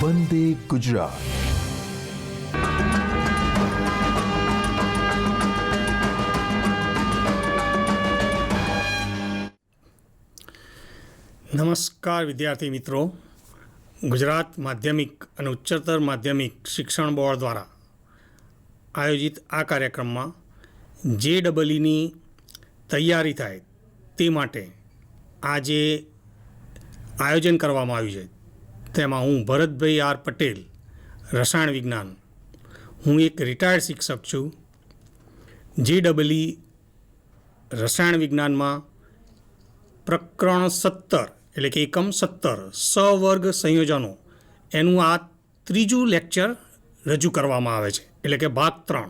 વંદે ગુજરાત. નમસ્કાર વિદ્યાર્થી મિત્રો. ગુજરાત માધ્યમિક અને ઉચ્ચતર માધ્યમિક શિક્ષણ બોર્ડ દ્વારા આયોજિત આ કાર્યક્રમમાં JEEની તૈયારી થાય તે માટે આજે આયોજન કરવામાં આવ્યું છે. તેમાં હું ભરતભાઈ આર પટેલ, રસાયણ વિજ્ઞાન, હું એક રિટાયર્ડ શિક્ષક છું. JEE રસાયણ વિજ્ઞાનમાં પ્રકરણ 17 એટલે કે એકમ 17 સવર્ગ સંયોજનો એનું આ ત્રીજું લેક્ચર રજૂ કરવામાં આવે છે, એટલે કે ભાગ 3.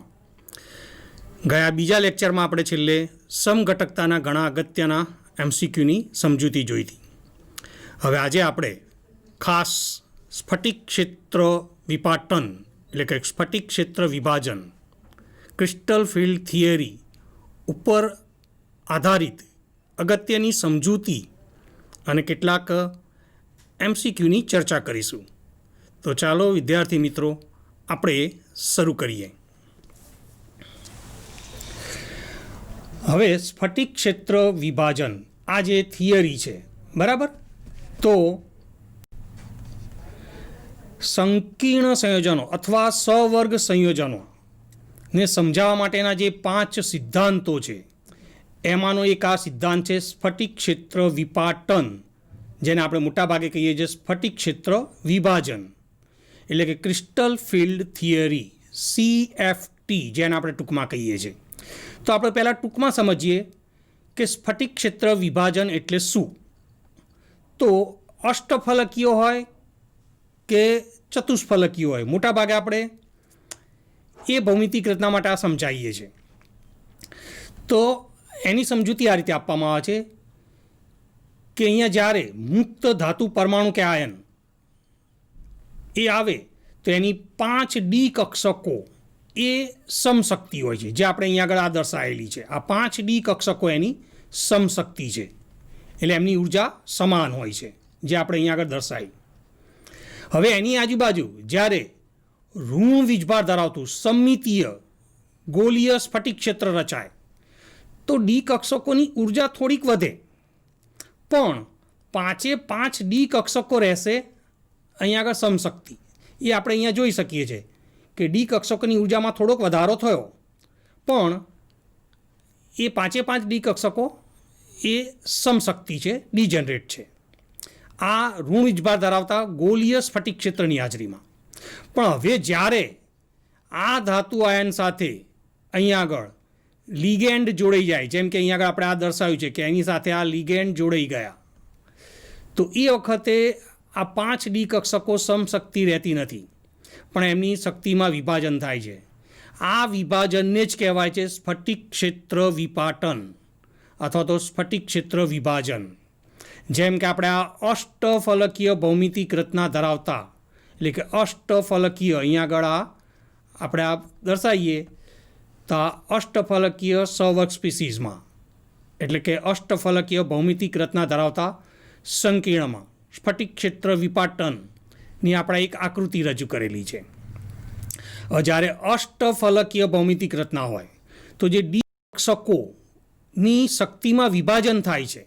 ગયા બીજા લેક્ચરમાં આપણે છેલ્લે સમઘટકતાના ઘણા અગત્યના MCQની સમજૂતી જોઈ હતી. હવે આજે આપણે ખાસ સ્ફટિક ક્ષેત્ર વિપાટન એટલે કે સ્ફટિક ક્ષેત્ર વિભાજન, ક્રિસ્ટલ ફિલ્ડ થિયરી ઉપર આધારિત અગત્યની સમજૂતી અને કેટલાક MCQની ચર્ચા કરીશું. તો ચાલો વિદ્યાર્થી મિત્રો આપણે શરૂ કરીએ. હવે સ્ફટિક ક્ષેત્ર વિભાજન આ જે થિયરી છે, બરાબર, તો સંકીર્ણ સંયોજનો અથવા સવર્ગ સંયોજનોને સમજાવવા માટેના જે 5 સિદ્ધાંતો છે એમાંનો એક આ સિદ્ધાંત છે સ્ફટિક ક્ષેત્ર વિપાટન, જેને આપણે મોટાભાગે કહીએ છીએ સ્ફટિક ક્ષેત્ર વિભાજન, એટલે કે ક્રિસ્ટલ ફિલ્ડ થિયરી, CFT જેને આપણે ટૂંકમાં કહીએ છીએ. તો આપણે પહેલાં ટૂંકમાં સમજીએ કે સ્ફટિક ક્ષેત્ર વિભાજન એટલે શું. તો અષ્ટફલકીય હોય કે ચતુષ્ફલકીય હોય, મોટાભાગે આપણે એ ભૌમિતિક રચના માટે આ સમજાવીએ છીએ. તો એની સમજૂતી આ રીતે આપવામાં આવે છે કે અહીંયા જ્યારે મુક્ત ધાતુ પરમાણુ કે આયન એ આવે તો એની 5D કક્ષકો એ સમશક્તિ હોય છે, જે આપણે અહીંયા આગળ આ દર્શાવેલી છે. આ 5D કક્ષકો એની સમશક્તિ છે, એટલે એમની ઉર્જા સમાન હોય છે, જે આપણે અહીંયા આગળ દર્શાવી. હવે એની આજુબાજુ જ્યારે ઋણ વીજભાર ધરાવતું સમમિતીય ગોલીય સ્ફટિક ક્ષેત્ર રચાય તો ડી કક્ષકોની ઉર્જા થોડીક વધે, પણ 5D કક્ષકો રહેશે અહીંયા આગળ સમશક્તિ. એ આપણે અહીંયા જોઈ શકીએ છીએ કે ડી કક્ષકોની ઉર્જામાં થોડોક વધારો થયો, પણ એ 5D કક્ષકો એ સમશક્તિ છે, ડીજનરેટ છે આ ઋણ વીજભાર ધરાવતા ગોલીય સ્ફટિક ક્ષેત્રની હાજરીમાં. પણ હવે જ્યારે આ ધાતુ આયન સાથે અહીંયા આગળ લિગેન્ડ જોડાઈ જાય, જેમ કે અહીંયા આગળ આપણે આ દર્શાવ્યું છે કે એની સાથે આ લિગેન્ડ જોડાઈ ગયા, તો એ વખતે આ 5D કક્ષકો સમશક્તિ રહેતી નથી, પણ એમની શક્તિમાં વિભાજન થાય છે. આ વિભાજનને જ કહેવાય છે સ્ફટિક ક્ષેત્ર વિપાટન અથવા તો સ્ફટિક ક્ષેત્ર વિભાજન. જેમ કે આપણે આ અષ્ટફલકીય ભૌમિતિક રચના ધરાવતા, એટલે કે અષ્ટફલકીય અહીંયા આગળ આપણે આ દર્શાવીએ તો અષ્ટફલકીય સવર્ગ સ્પીસીઝમાં, એટલે કે અષ્ટફલકીય ભૌમિતિક રચના ધરાવતા સંકીર્ણમાં સ્ફટિક ક્ષેત્ર વિપાટનની આપણે એક આકૃતિ રજૂ કરેલી છે. જ્યારે અષ્ટફલકીય ભૌમિતિક રચના હોય તો જે ડી કક્ષકોની શક્તિમાં વિભાજન થાય છે,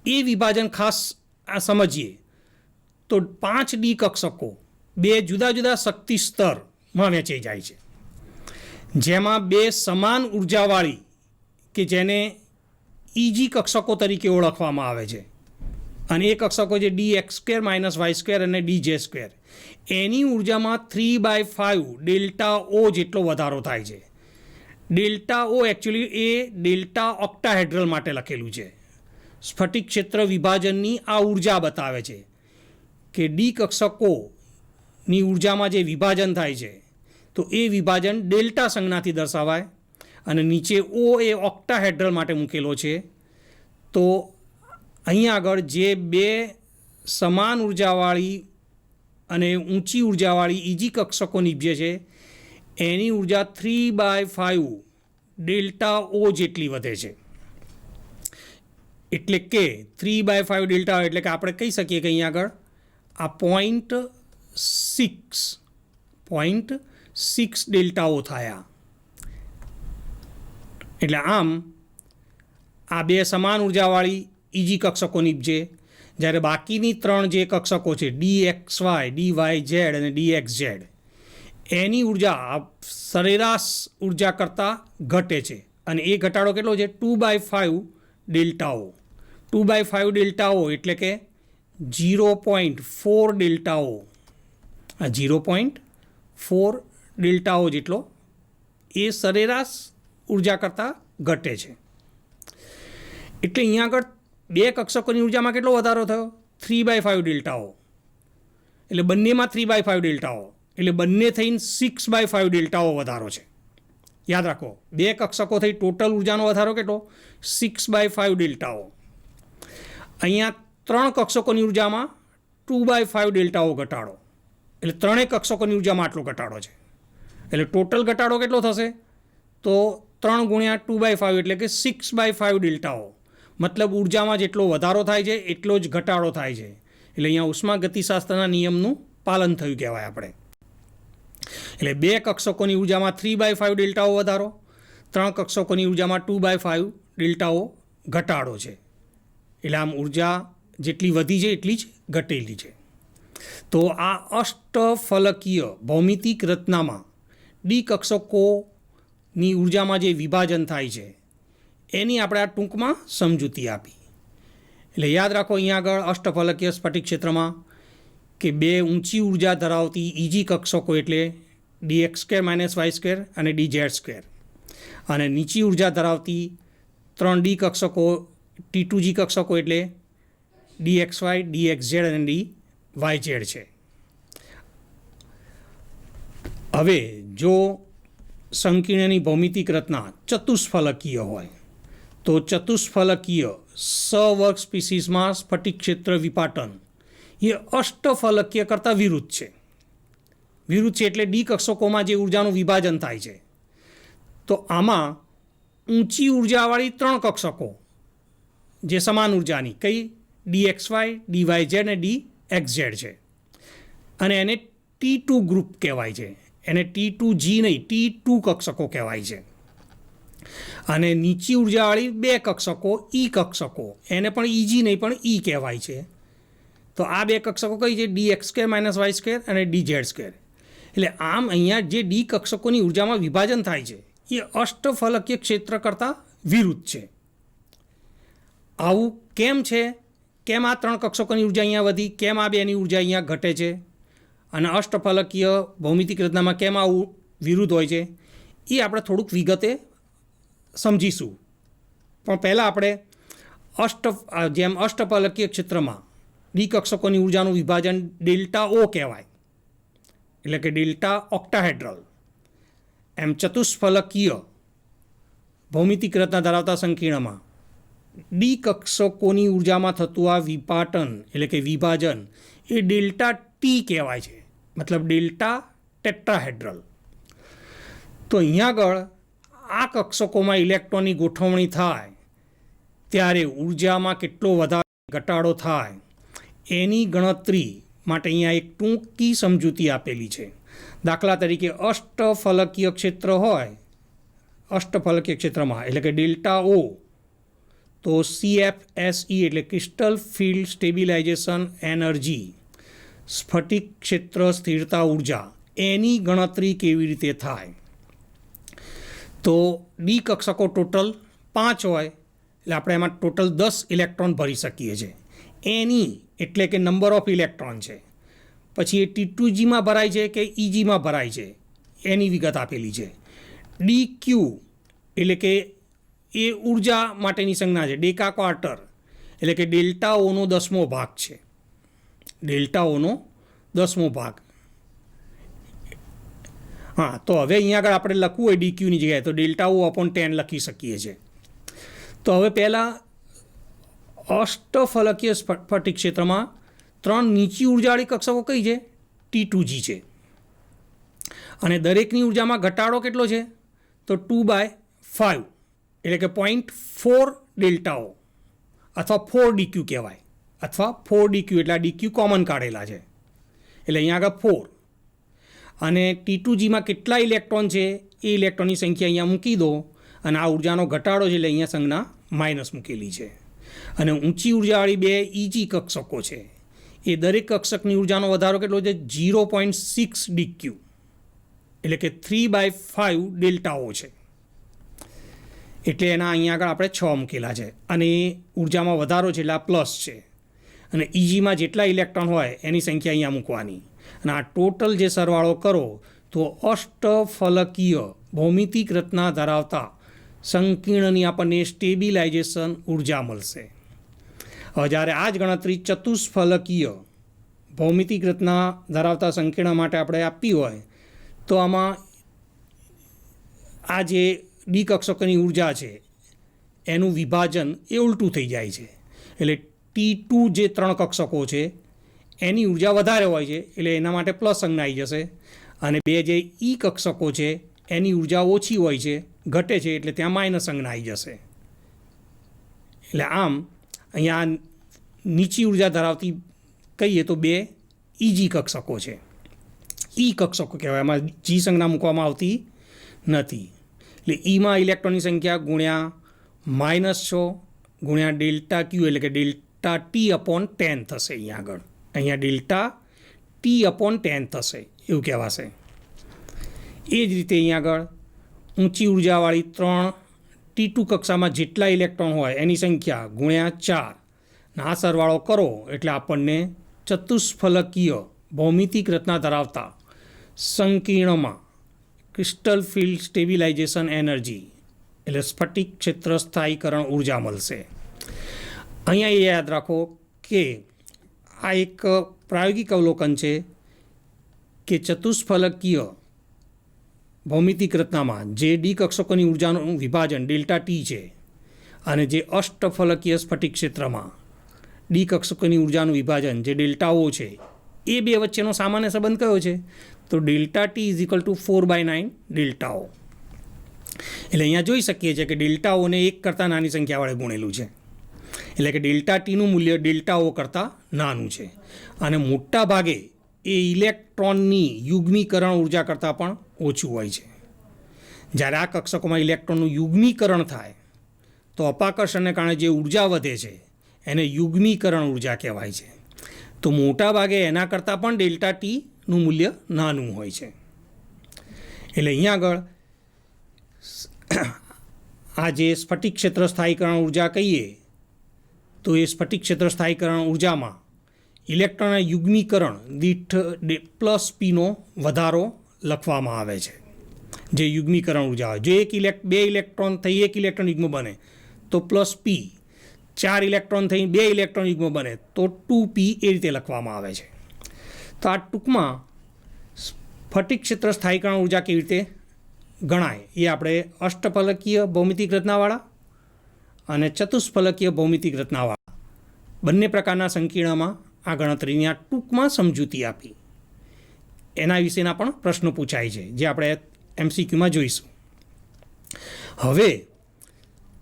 એ વિભાજન ખાસ આ સમજીએ તો 5D કક્ષકો 2 જુદા જુદા શક્તિ સ્તરમાં વહેંચાઈ જાય છે, જેમાં 2 સમાન ઉર્જાવાળી કે જેને EG કક્ષકો તરીકે ઓળખવામાં આવે છે, અને એ કક્ષકો જે dx² - y² અને dj², એની ઉર્જામાં 3/5 ડેલ્ટા O જેટલો વધારો થાય છે. ડેલ્ટા O એકચ્યુઅલી એ ડેલ્ટા ઓક્ટાહેડ્રલ માટે લખેલું છે. સ્ફટિક ક્ષેત્ર વિભાજનની આ ઉર્જા બતાવે છે કે ડી કક્ષકોની ઉર્જામાં જે વિભાજન થાય છે તો એ વિભાજન ડેલ્ટા સંજ્ઞાથી દર્શાવાય, અને નીચે O એ ઓક્ટાહેડ્રલ માટે મૂકેલો છે. તો અહીંયા આગળ જે 2 સમાન ઉર્જાવાળી અને ઊંચી ઉર્જાવાળી EG કક્ષકો નીપજે છે એની ઉર્જા 3/5 ડેલ્ટા O જેટલી વધે છે. એટલે કે 3/5 ડેલ્ટા એટલે કે આપણે કહી શકીએ કે અહીંયા આગળ આ પોઈન્ટ 0.6 ડેલ્ટાઓ થયા. એટલે આમ આ બે સમાન ઉર્જાવાળી ઇજી કક્ષકો નીપજે, જ્યારે બાકીની ત્રણ જે કક્ષકો છે DXY, DYZ અને DXZ એની ઉર્જા સરેરાશ ઉર્જા કરતાં ઘટે છે. અને એ ઘટાડો કેટલો છે? 2/5 ડેલ્ટાઓ. 2/5 ડેલ્ટાઓ એટલે કે 0.4 ડેલ્ટાઓ. આ 0.4 ડેલ્ટાઓ જેટલો એ સરેરાશ ઉર્જા કરતાં ઘટે છે. એટલે અહીંયા આગળ બે કક્ષકોની ઉર્જામાં કેટલો વધારો થયો? 3/5 ડેલ્ટાઓ. એટલે બંનેમાં 3/5 ડેલ્ટાઓ, એટલે બંને થઈને 6/5 ડેલ્ટાઓ વધારો છે. યાદ રાખો, બે કક્ષકો થઈ ટોટલ ઉર્જાનો વધારો કેટલો? 6/5 ડેલ્ટાઓ. અહીંયા ત્રણ કક્ષકોની ઉર્જામાં 2/5 ડેલ્ટાઓ ઘટાડો, એટલે ત્રણેય કક્ષકોની ઉર્જામાં આટલો ઘટાડો છે. એટલે ટોટલ ઘટાડો કેટલો થશે? તો 3 ગુણ્યા 2/5 એટલે કે 6/5 ડેલ્ટાઓ. મતલબ ઉર્જામાં જેટલો વધારો થાય છે એટલો જ ઘટાડો થાય છે. એટલે અહીંયા ઉષ્મા ગતિશાસ્ત્રના નિયમનું પાલન થયું કહેવાય આપણે. એટલે બે કક્ષકોની ઉર્જામાં 3/5 ડેલ્ટાઓ વધારો, ત્રણ કક્ષકોની ઉર્જામાં 2/5 ડેલ્ટાઓ ઘટાડો છે. એટલે આમ ઉર્જા જેટલી વધી છે એટલી જ ઘટેલી છે. તો આ અષ્ટફલકીય ભૌમિતિક રચનામાં ડી કક્ષકોની ઉર્જામાં જે વિભાજન થાય છે એની આપણે આ ટૂંકમાં સમજૂતી આપી. એટલે યાદ રાખો અહીંયા આગળ અષ્ટફલકીય સ્ફટિક ક્ષેત્રમાં કે બે ઊંચી ઉર્જા ધરાવતી ઇજી કક્ષકો એટલે DX² - Y² અને DZ², અને નીચી ઉર્જા ધરાવતી 3D કક્ષકો T2G કક્ષકો એટલે DXY, DXZ અને DYZ છે. હવે જો સંકીર્ણની ભૌમિતિક રચના ચતુષ્ફલકીય હોય તો ચતુષ્ફલકીય સવર્ગ સ્પીસીસમાં સ્ફટિક ક્ષેત્ર વિપાટન એ અષ્ટફલકીય કરતાં વિરુદ્ધ છે. વિરુદ્ધ છે એટલે ડી કક્ષકોમાં જે ઉર્જાનું વિભાજન થાય છે તો આમાં ઊંચી ઉર્જાવાળી ત્રણ કક્ષકો જે સમાન ઉર્જાની કઈ DXY, DYZ અને DXZ છે, અને એને T2 ગ્રુપ કહેવાય છે. એને T2G નહીં, T2 કક્ષકો કહેવાય છે. અને નીચી ઉર્જાવાળી બે કક્ષકો ઈ કક્ષકો, એને પણ EG નહીં પણ ઈ કહેવાય છે. તો આ બે કક્ષકો કઈ છે? DX² - Y² અને DZ². એટલે આમ અહીંયા જે ડી કક્ષકોની ઉર્જામાં વિભાજન થાય છે એ અષ્ટફલકીય ક્ષેત્ર કરતાં વિરુદ્ધ છે. આવું કેમ છે? કેમ આ ત્રણ કક્ષકોની ઉર્જા અહીંયા વધી, કેમ આ બેની ઉર્જા અહીંયા ઘટે છે, અને અષ્ટફલકીય ભૌમિતિક રચનામાં કેમ આવું વિરુદ્ધ હોય છે એ આપણે થોડુંક વિગતે સમજીશું. પણ પહેલાં આપણે જેમ અષ્ટફલકીય ક્ષેત્રમાં ડી કક્ષકોની ઉર્જાનું વિભાજન ડેલ્ટા O કહેવાય, એટલે કે ડેલ્ટા ઓક્ટાહેડ્રલ, એમ ચતુષ્ફલકીય ભૌમિતિક રચના ધરાવતા સંકીર્ણમાં ડી કક્ષકોની ઉર્જામાં થતું આ વિપાટન એટલે કે વિભાજન એ ડેલ્ટા T કહેવાય છે, મતલબ ડેલ્ટા ટેટ્રાહેડ્રલ. તો અહીંયા આગળ આ કક્ષકોમાં ઇલેક્ટ્રોનની ગોઠવણી થાય ત્યારે ઉર્જામાં કેટલો વધારો ઘટાડો થાય એની ગણતરી માટે અહીંયા એક ટૂંકી સમજૂતી આપેલી છે. દાખલા તરીકે અષ્ટફલકીય ક્ષેત્ર હોય, અષ્ટફલકીય ક્ષેત્રમાં એટલે કે ડેલ્ટા O, તો CFSE એટલે ક્રિસ્ટલ ફિલ્ડ સ્ટેબિલાઇઝેશન એનર્જી, સ્ફટિક ક્ષેત્ર સ્થિરતા ઉર્જા, એની ગણતરી કેવી રીતે થાય? તો ડી કક્ષકો ટોટલ 5 હોય એટલે આપણે એમાં ટોટલ 10 ઇલેક્ટ્રોન ભરી શકીએ છીએ. એની એટલે કે નંબર ઓફ ઇલેક્ટ્રોન છે. પછી એ T2Gમાં ભરાય છે કે EGમાં ભરાય છે એની વિગત આપેલી છે. DQ એટલે કે એ ઉર્જા માટેની સંજ્ઞા છે. ડેકા ક્વાર્ટર એટલે કે ડેલ્ટા ઓનો 10મો ભાગ છે. ડેલ્ટા ઓનો 10મો ભાગ. હા, તો હવે અહીંયા આગળ આપણે લખવું હોય DQની જગ્યાએ તો ડેલ્ટા O/10 લખી શકીએ છીએ. તો હવે પહેલાં અષ્ટફલકીય સ્ફટિક ક્ષેત્રમાં 3 નીચી ઉર્જાવાળી કક્ષકો કઈ છે? T2G છે. અને દરેકની ઉર્જામાં ઘટાડો કેટલો છે? તો 2/5 એટલે કે 0.4 ડેલ્ટાઓ અથવા 4 DQ કહેવાય, અથવા 4 DQ એટલે આ DQ કોમન કાઢેલા છે. એટલે અહીંયા આગળ 4 અને T2Gમાં કેટલા ઇલેક્ટ્રોન છે એ ઇલેક્ટ્રોનની સંખ્યા અહીંયા મૂકી દો અને આ ઉર્જાનો ઘટાડો છે એટલે અહીંયા સંજ્ઞા માઇનસ મૂકેલી છે. અને ઊંચી ઉર્જાવાળી 2 EG કક્ષકો છે એ દરેક કક્ષકની ઉર્જાનો વધારો કેટલો છે 0.6 DQ એટલે કે 3/5 ડેલ્ટાઓ છે. એટલે એના અહીંયા આગળ આપણે 6 મૂકેલા છે અને ઉર્જામાં વધારો છે એટલે આ પ્લસ છે અને EGમાં જેટલા ઇલેક્ટ્રોન હોય એની સંખ્યા અહીંયા મૂકવાની અને આ ટોટલ જે સરવાળો કરો તો અષ્ટફલકીય ભૌમિતિક રચના ધરાવતા સંકીર્ણની આપણને સ્ટેબિલાઇઝેશન ઉર્જા મળશે. હવે જ્યારે આ જ ગણતરી ચતુષ્ફલકીય ભૌમિતિક રચના ધરાવતા સંકીર્ણ માટે આપણે આપી હોય તો આમાં આ જે ડી કક્ષકોની ઉર્જા છે એનું વિભાજન એ ઉલટું થઈ જાય છે. એટલે T2 જે 3 કક્ષકો છે એની ઉર્જા વધારે હોય છે એટલે એના માટે પ્લસ સંજ્ઞા આવી જશે અને 2 જે ઈ કક્ષકો છે એની ઉર્જા ઓછી હોય છે ઘટે છે એટલે ત્યાં માઇનસ સંજ્ઞા આવી જશે. એટલે આમ અહીંયા નીચી ઉર્જા ધરાવતી કહીએ તો 2 EG કક્ષકો છે. ઈ કક્ષકો કહેવાય, એમાં જી સંજ્ઞા મૂકવામાં આવતી નથી. એટલે ઈમાં ઇલેક્ટ્રોનની સંખ્યા ગુણ્યા -6 ગુણ્યા ડેલ્ટા ક્યુ એટલે કે ડેલ્ટા T/10 થશે. અહીંયા ડેલ્ટા T/10 થશે એવું કહેવાશે. એ જ રીતે અહીંયા આગળ ઊંચી ઉર્જાવાળી 3 T2 કક્ષામાં જેટલા ઇલેક્ટ્રોન હોય એની સંખ્યા ગુણ્યા 4 આ સરવાળો કરો એટલે આપણને ચતુષ્ફલકીય ભૌમિતિક રચના ધરાવતા સંકીર્ણમાં ક્રિસ્ટલ ફિલ્ડ સ્ટેબિલાઇઝેશન એનર્જી એટલે સ્ફટિક ક્ષેત્ર સ્થાયીકરણ ઉર્જા મળશે. અહીંયા એ યાદ રાખો કે આ એક પ્રાયોગિક અવલોકન છે કે ચતુષ્ફલકીય ભૌમિતિક રચનામાં જે ડી કક્ષકોની ઉર્જાનું વિભાજન ડેલ્ટા ટી છે અને જે અષ્ટફલકીય સ્ફટિક ક્ષેત્રમાં ડી કક્ષકોની ઉર્જાનું વિભાજન જે ડેલ્ટાઓ છે એ બે વચ્ચેનો સામાન્ય સંબંધ કયો છે તો delta T is equal to 4/9 ડેલ્ટાઓ. એટલે અહીંયા જોઈ શકીએ છીએ કે ડેલ્ટાઓને 1 કરતાં નાની સંખ્યા વડે ગુણેલું છે એટલે કે ડેલ્ટા ટીનું મૂલ્ય ડેલ્ટાઓ કરતાં નાનું છે અને મોટા ભાગે એ ઇલેક્ટ્રોનની યુગ્મીકરણ ઉર્જા કરતાં પણ ઓછું હોય છે. જ્યારે આ કક્ષકોમાં ઇલેક્ટ્રોનનું યુગ્મીકરણ થાય તો અપાકર્ષણને કારણે જે ઉર્જા વધે છે એને યુગ્મીકરણ ઉર્જા કહેવાય છે. તો મોટા ભાગે એના કરતાં પણ ડેલ્ટા ટીનું મૂલ્ય નાનું હોય છે. એટલે અહીંયા આગળ આ જે સ્ફટિક ક્ષેત્ર સ્થાયીકરણ ઉર્જા કહીએ તો એ સ્ફટિક ક્ષેત્ર સ્થાયીકરણ ઉર્જામાં ઇલેક્ટ્રોનના યુગ્મીકરણ દીઠ +P વધારો લખવામાં આવે છે. જે યુગ્મીકરણ ઉર્જા હોય જો બે ઇલેક્ટ્રોન થઈ 1 ઇલેક્ટ્રોન યુગ્મ બને તો +P, 4 ઇલેક્ટ્રોન થઈ 2 ઇલેક્ટ્રોન યુગ્મ બને તો 2P એ રીતે લખવામાં આવે છે. તો આ ટૂંકમાં સ્ફટિક ક્ષેત્ર સ્થાયીકરણ ઉર્જા કેવી રીતે ગણાય એ આપણે અષ્ટફલકીય ભૌમિતિક રચનાવાળા અને ચતુષ્ફલકીય ભૌમિતિક રચનાવાળા બંને પ્રકારના સંકીર્ણમાં આ ગણતરીની આ ટૂંકમાં સમજૂતી આપી. એના વિશેના પણ પ્રશ્નો પૂછાય છે જે આપણે MCQમાં જોઈશું. હવે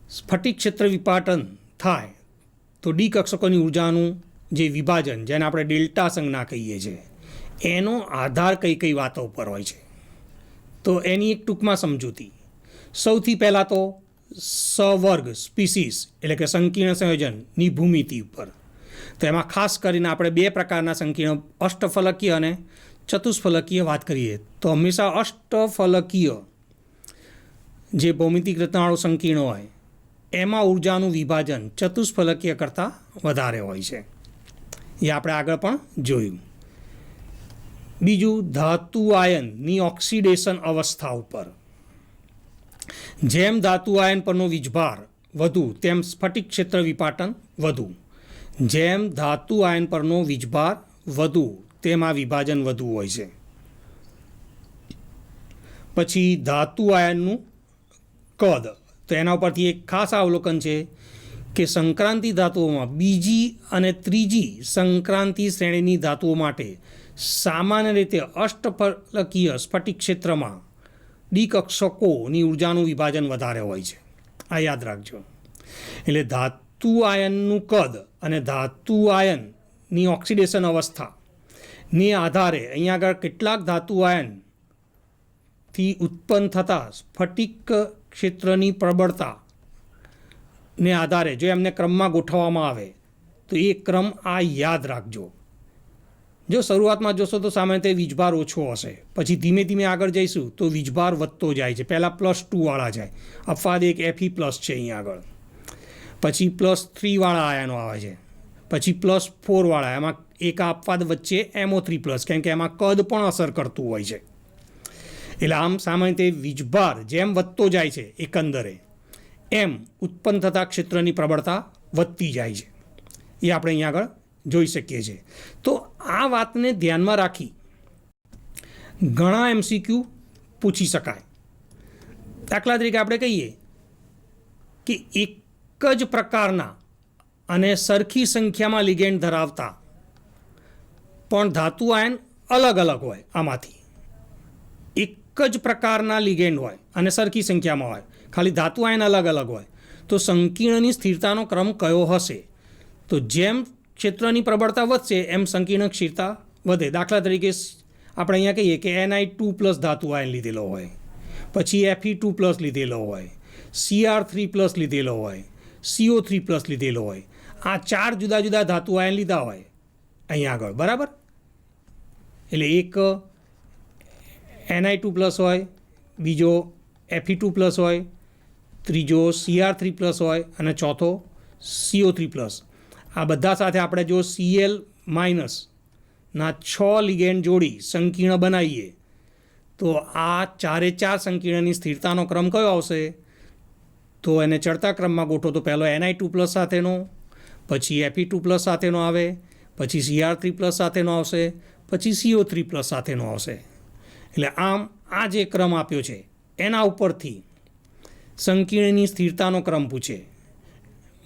સ્ફટિક ક્ષેત્ર વિપાટન થાય તો ડી કક્ષકોની ઉર્જાનું જે વિભાજન જેને આપણે ડેલ્ટા સંજ્ઞા કહીએ છીએ એનો આધાર કઈ કઈ વાતો ઉપર હોય છે તો એની એક ટૂંકમાં સમજૂતી. સૌથી પહેલાં તો સવર્ગ સ્પીસીસ એટલે કે સંકીર્ણ સંયોજનની ભૂમિતિ ઉપર. તો એમાં ખાસ કરીને આપણે 2 પ્રકારના સંકીર્ણ અષ્ટફલકીય અને ચતુષ્ફલકીય વાત કરીએ તો હંમેશા અષ્ટફલકીય જે ભૌમિતિક રચનાવાળું સંકીર્ણ હોય એમાં ઉર્જાનું વિભાજન ચતુષ્ફલકીય કરતાં વધારે હોય છે. એ આપણે આગળ પણ જોયું. બીજું ધાતુ આયનની ઓક્સિડેશન અવસ્થા ઉપર. જેમ ધાતુ આયન પરનો વીજભાર વધુ તેમ સ્ફટિક ક્ષેત્ર વિપાટન વધુ. જેમ ધાતુ આયન પરનો વીજભાર વધુ તેમ આ વિભાજન વધુ હોય છે. પછી ધાતુ આયનનું કદ તો એના ઉપરથી એક ખાસ અવલોકન છે કે સંક્રાંતિ ધાતુઓમાં બીજી અને ત્રીજી સંક્રાંતિ શ્રેણીની ધાતુઓ માટે સામાન્ય રીતે અષ્ટફલકીય સ્ફટિક ક્ષેત્રમાં ડી કક્ષકોની ઉર્જાનું વિભાજન વધારે હોય છે. આ યાદ રાખજો. એટલે ધાતુ આયનનું કદ અને ધાતુ આયનની ઓક્સિડેશન અવસ્થા ને આધારે અહીંયા આગળ કેટલાક ધાતુ આયનથી ઉત્પન્ન થતા સ્ફટિક ક્ષેત્રની પ્રબળતાને આધારે જો એમને ક્રમમાં ગોઠવવામાં આવે તો એ ક્રમ આ યાદ રાખજો. જો શરૂઆતમાં જોશો તો સામાન્ય રીતે વીજભાર ઓછો હશે, પછી ધીમે ધીમે આગળ જઈશું તો વીજભાર વધતો જાય છે. પહેલાં +2 વાળા જાય, અપવાદ એક Fe+ છે અહીંયા આગળ, પછી +3 વાળા આયનો આવે છે, પછી +4 વાળા, એમાં એક અપવાદ વચ્ચે MO3+, કેમ કે એમાં કદ પણ અસર કરતું હોય છે. એટલે આમ સામાન્ય રીતે વીજભાર જેમ વધતો જાય છે એકંદરે એમ ઉત્પન્ન થતા ક્ષેત્રની પ્રબળતા વધતી જાય છે. એ આપણે અહીંયા આગળ જોઈ શકીએ છીએ. તો આ વાતને ધ્યાનમાં રાખી ઘણા MCQ પૂછી શકાય. દાખલા તરીકે આપણે કહીએ કે એક જ પ્રકારના અને સરખી સંખ્યામાં લિગેન્ડ ધરાવતા પણ ધાતુ આયન અલગ અલગ હોય. આમાંથી એક જ પ્રકારના લિગેન્ડ હોય અને સરખી સંખ્યામાં હોય, ખાલી ધાતુ આયન અલગ અલગ હોય, તો સંકીર્ણની સ્થિરતાનો ક્રમ કયો હશે? તો જેમ ક્ષેત્રની પ્રબળતા વધશે એમ સંકીર્ણ સ્થિરતા વધે. દાખલા તરીકે આપણે અહીંયા કહીએ કે Ni2+ ધાતુ આયન લીધેલો હોય, પછી Fe2+ લીધેલો હોય, Cr3+ લીધેલો હોય, CO3+ લીધેલો હોય. આ 4 જુદા જુદા ધાતુ આયન લીધા હોય અહીંયા આગળ, બરાબર? એટલે એક Ni2+ હોય, બીજો Fe2+ હોય, ત્રીજો Cr3+ હોય અને ચોથો CO3+. આ બધા સાથે આપણે જો Cl- ના 6 લિગેન્ડ જોડી સંકીર્ણ બનાવીએ તો આ 4 સંકીર્ણની સ્થિરતાનો ક્રમ કયો આવશે? તો એને ચડતા ક્રમમાં ગોઠવો તો પહેલો Ni2+ સાથેનો, પછી Fe2+ સાથેનો આવે, પછી Cr3+ સાથેનો આવશે, પછી CO3+ સાથેનો આવશે. એટલે આમ આ જે ક્રમ આપ્યો છે એના ઉપરથી સંકીર્ણની સ્થિરતાનો ક્રમ પૂછે,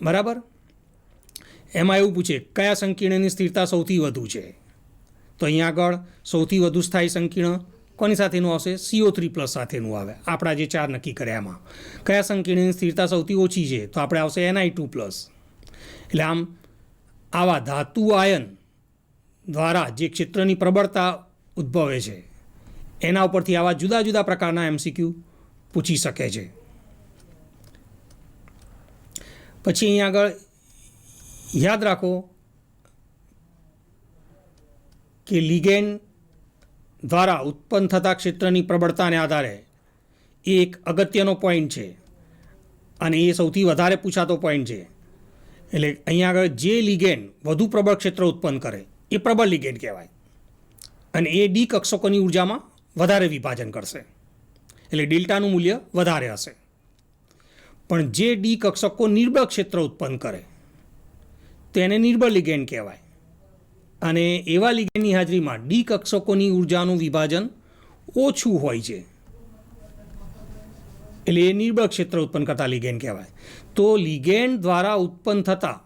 બરાબર? એમાં એવું પૂછે કયા સંકીર્ણની સ્થિરતા સૌથી વધુ છે? તો અહીંયા આગળ સૌથી વધુ સ્થાયી સંકીર્ણ કોની સાથેનું આવશે? CO3+ સાથેનું આવે. આપણા જે 4 નક્કી કર્યા એમાં કયા સંકીર્ણની સ્થિરતા સૌથી ઓછી છે? તો આપણે આવશે Ni2+. એટલે આમ આવા ધાતુ આયન દ્વારા જે ક્ષેત્રની પ્રબળતા ઉદ્ભવે છે એના ઉપરથી આવા જુદા જુદા પ્રકારના MCQ પૂછી શકે છે. પછી અહીંયા આગળ યાદ રાખો કે લિગેન્ડ દ્વારા ઉત્પન્ન થતા ક્ષેત્રની પ્રબળતાને આધારે એ એક અગત્યનો પોઈન્ટ છે અને એ સૌથી વધારે પૂછાતો પોઈન્ટ છે. એટલે અહીંયા આગળ જે લિગેન્ડ વધુ પ્રબળ ક્ષેત્ર ઉત્પન્ન કરે એ પ્રબળ લિગેન્ડ કહેવાય અને એ ડી કક્ષકોની ઉર્જામાં વધારે વિભાજન કરશે, એટલે ડેલ્ટાનું મૂલ્ય વધારે હશે. પણ જે ડી કક્ષકો નિર્બળ ક્ષેત્ર ઉત્પન્ન કરે તેને નિર્બળ લિગેન્ડ કહેવાય અને એવા લિગેન્ડની હાજરીમાં ડી કક્ષકોની ઉર્જાનું વિભાજન ઓછું હોય છે, એટલે એ નિર્બળ ક્ષેત્ર ઉત્પન્ન કરતા લિગેન્ડ કહેવાય. તો લિગેન્ડ દ્વારા ઉત્પન્ન થતા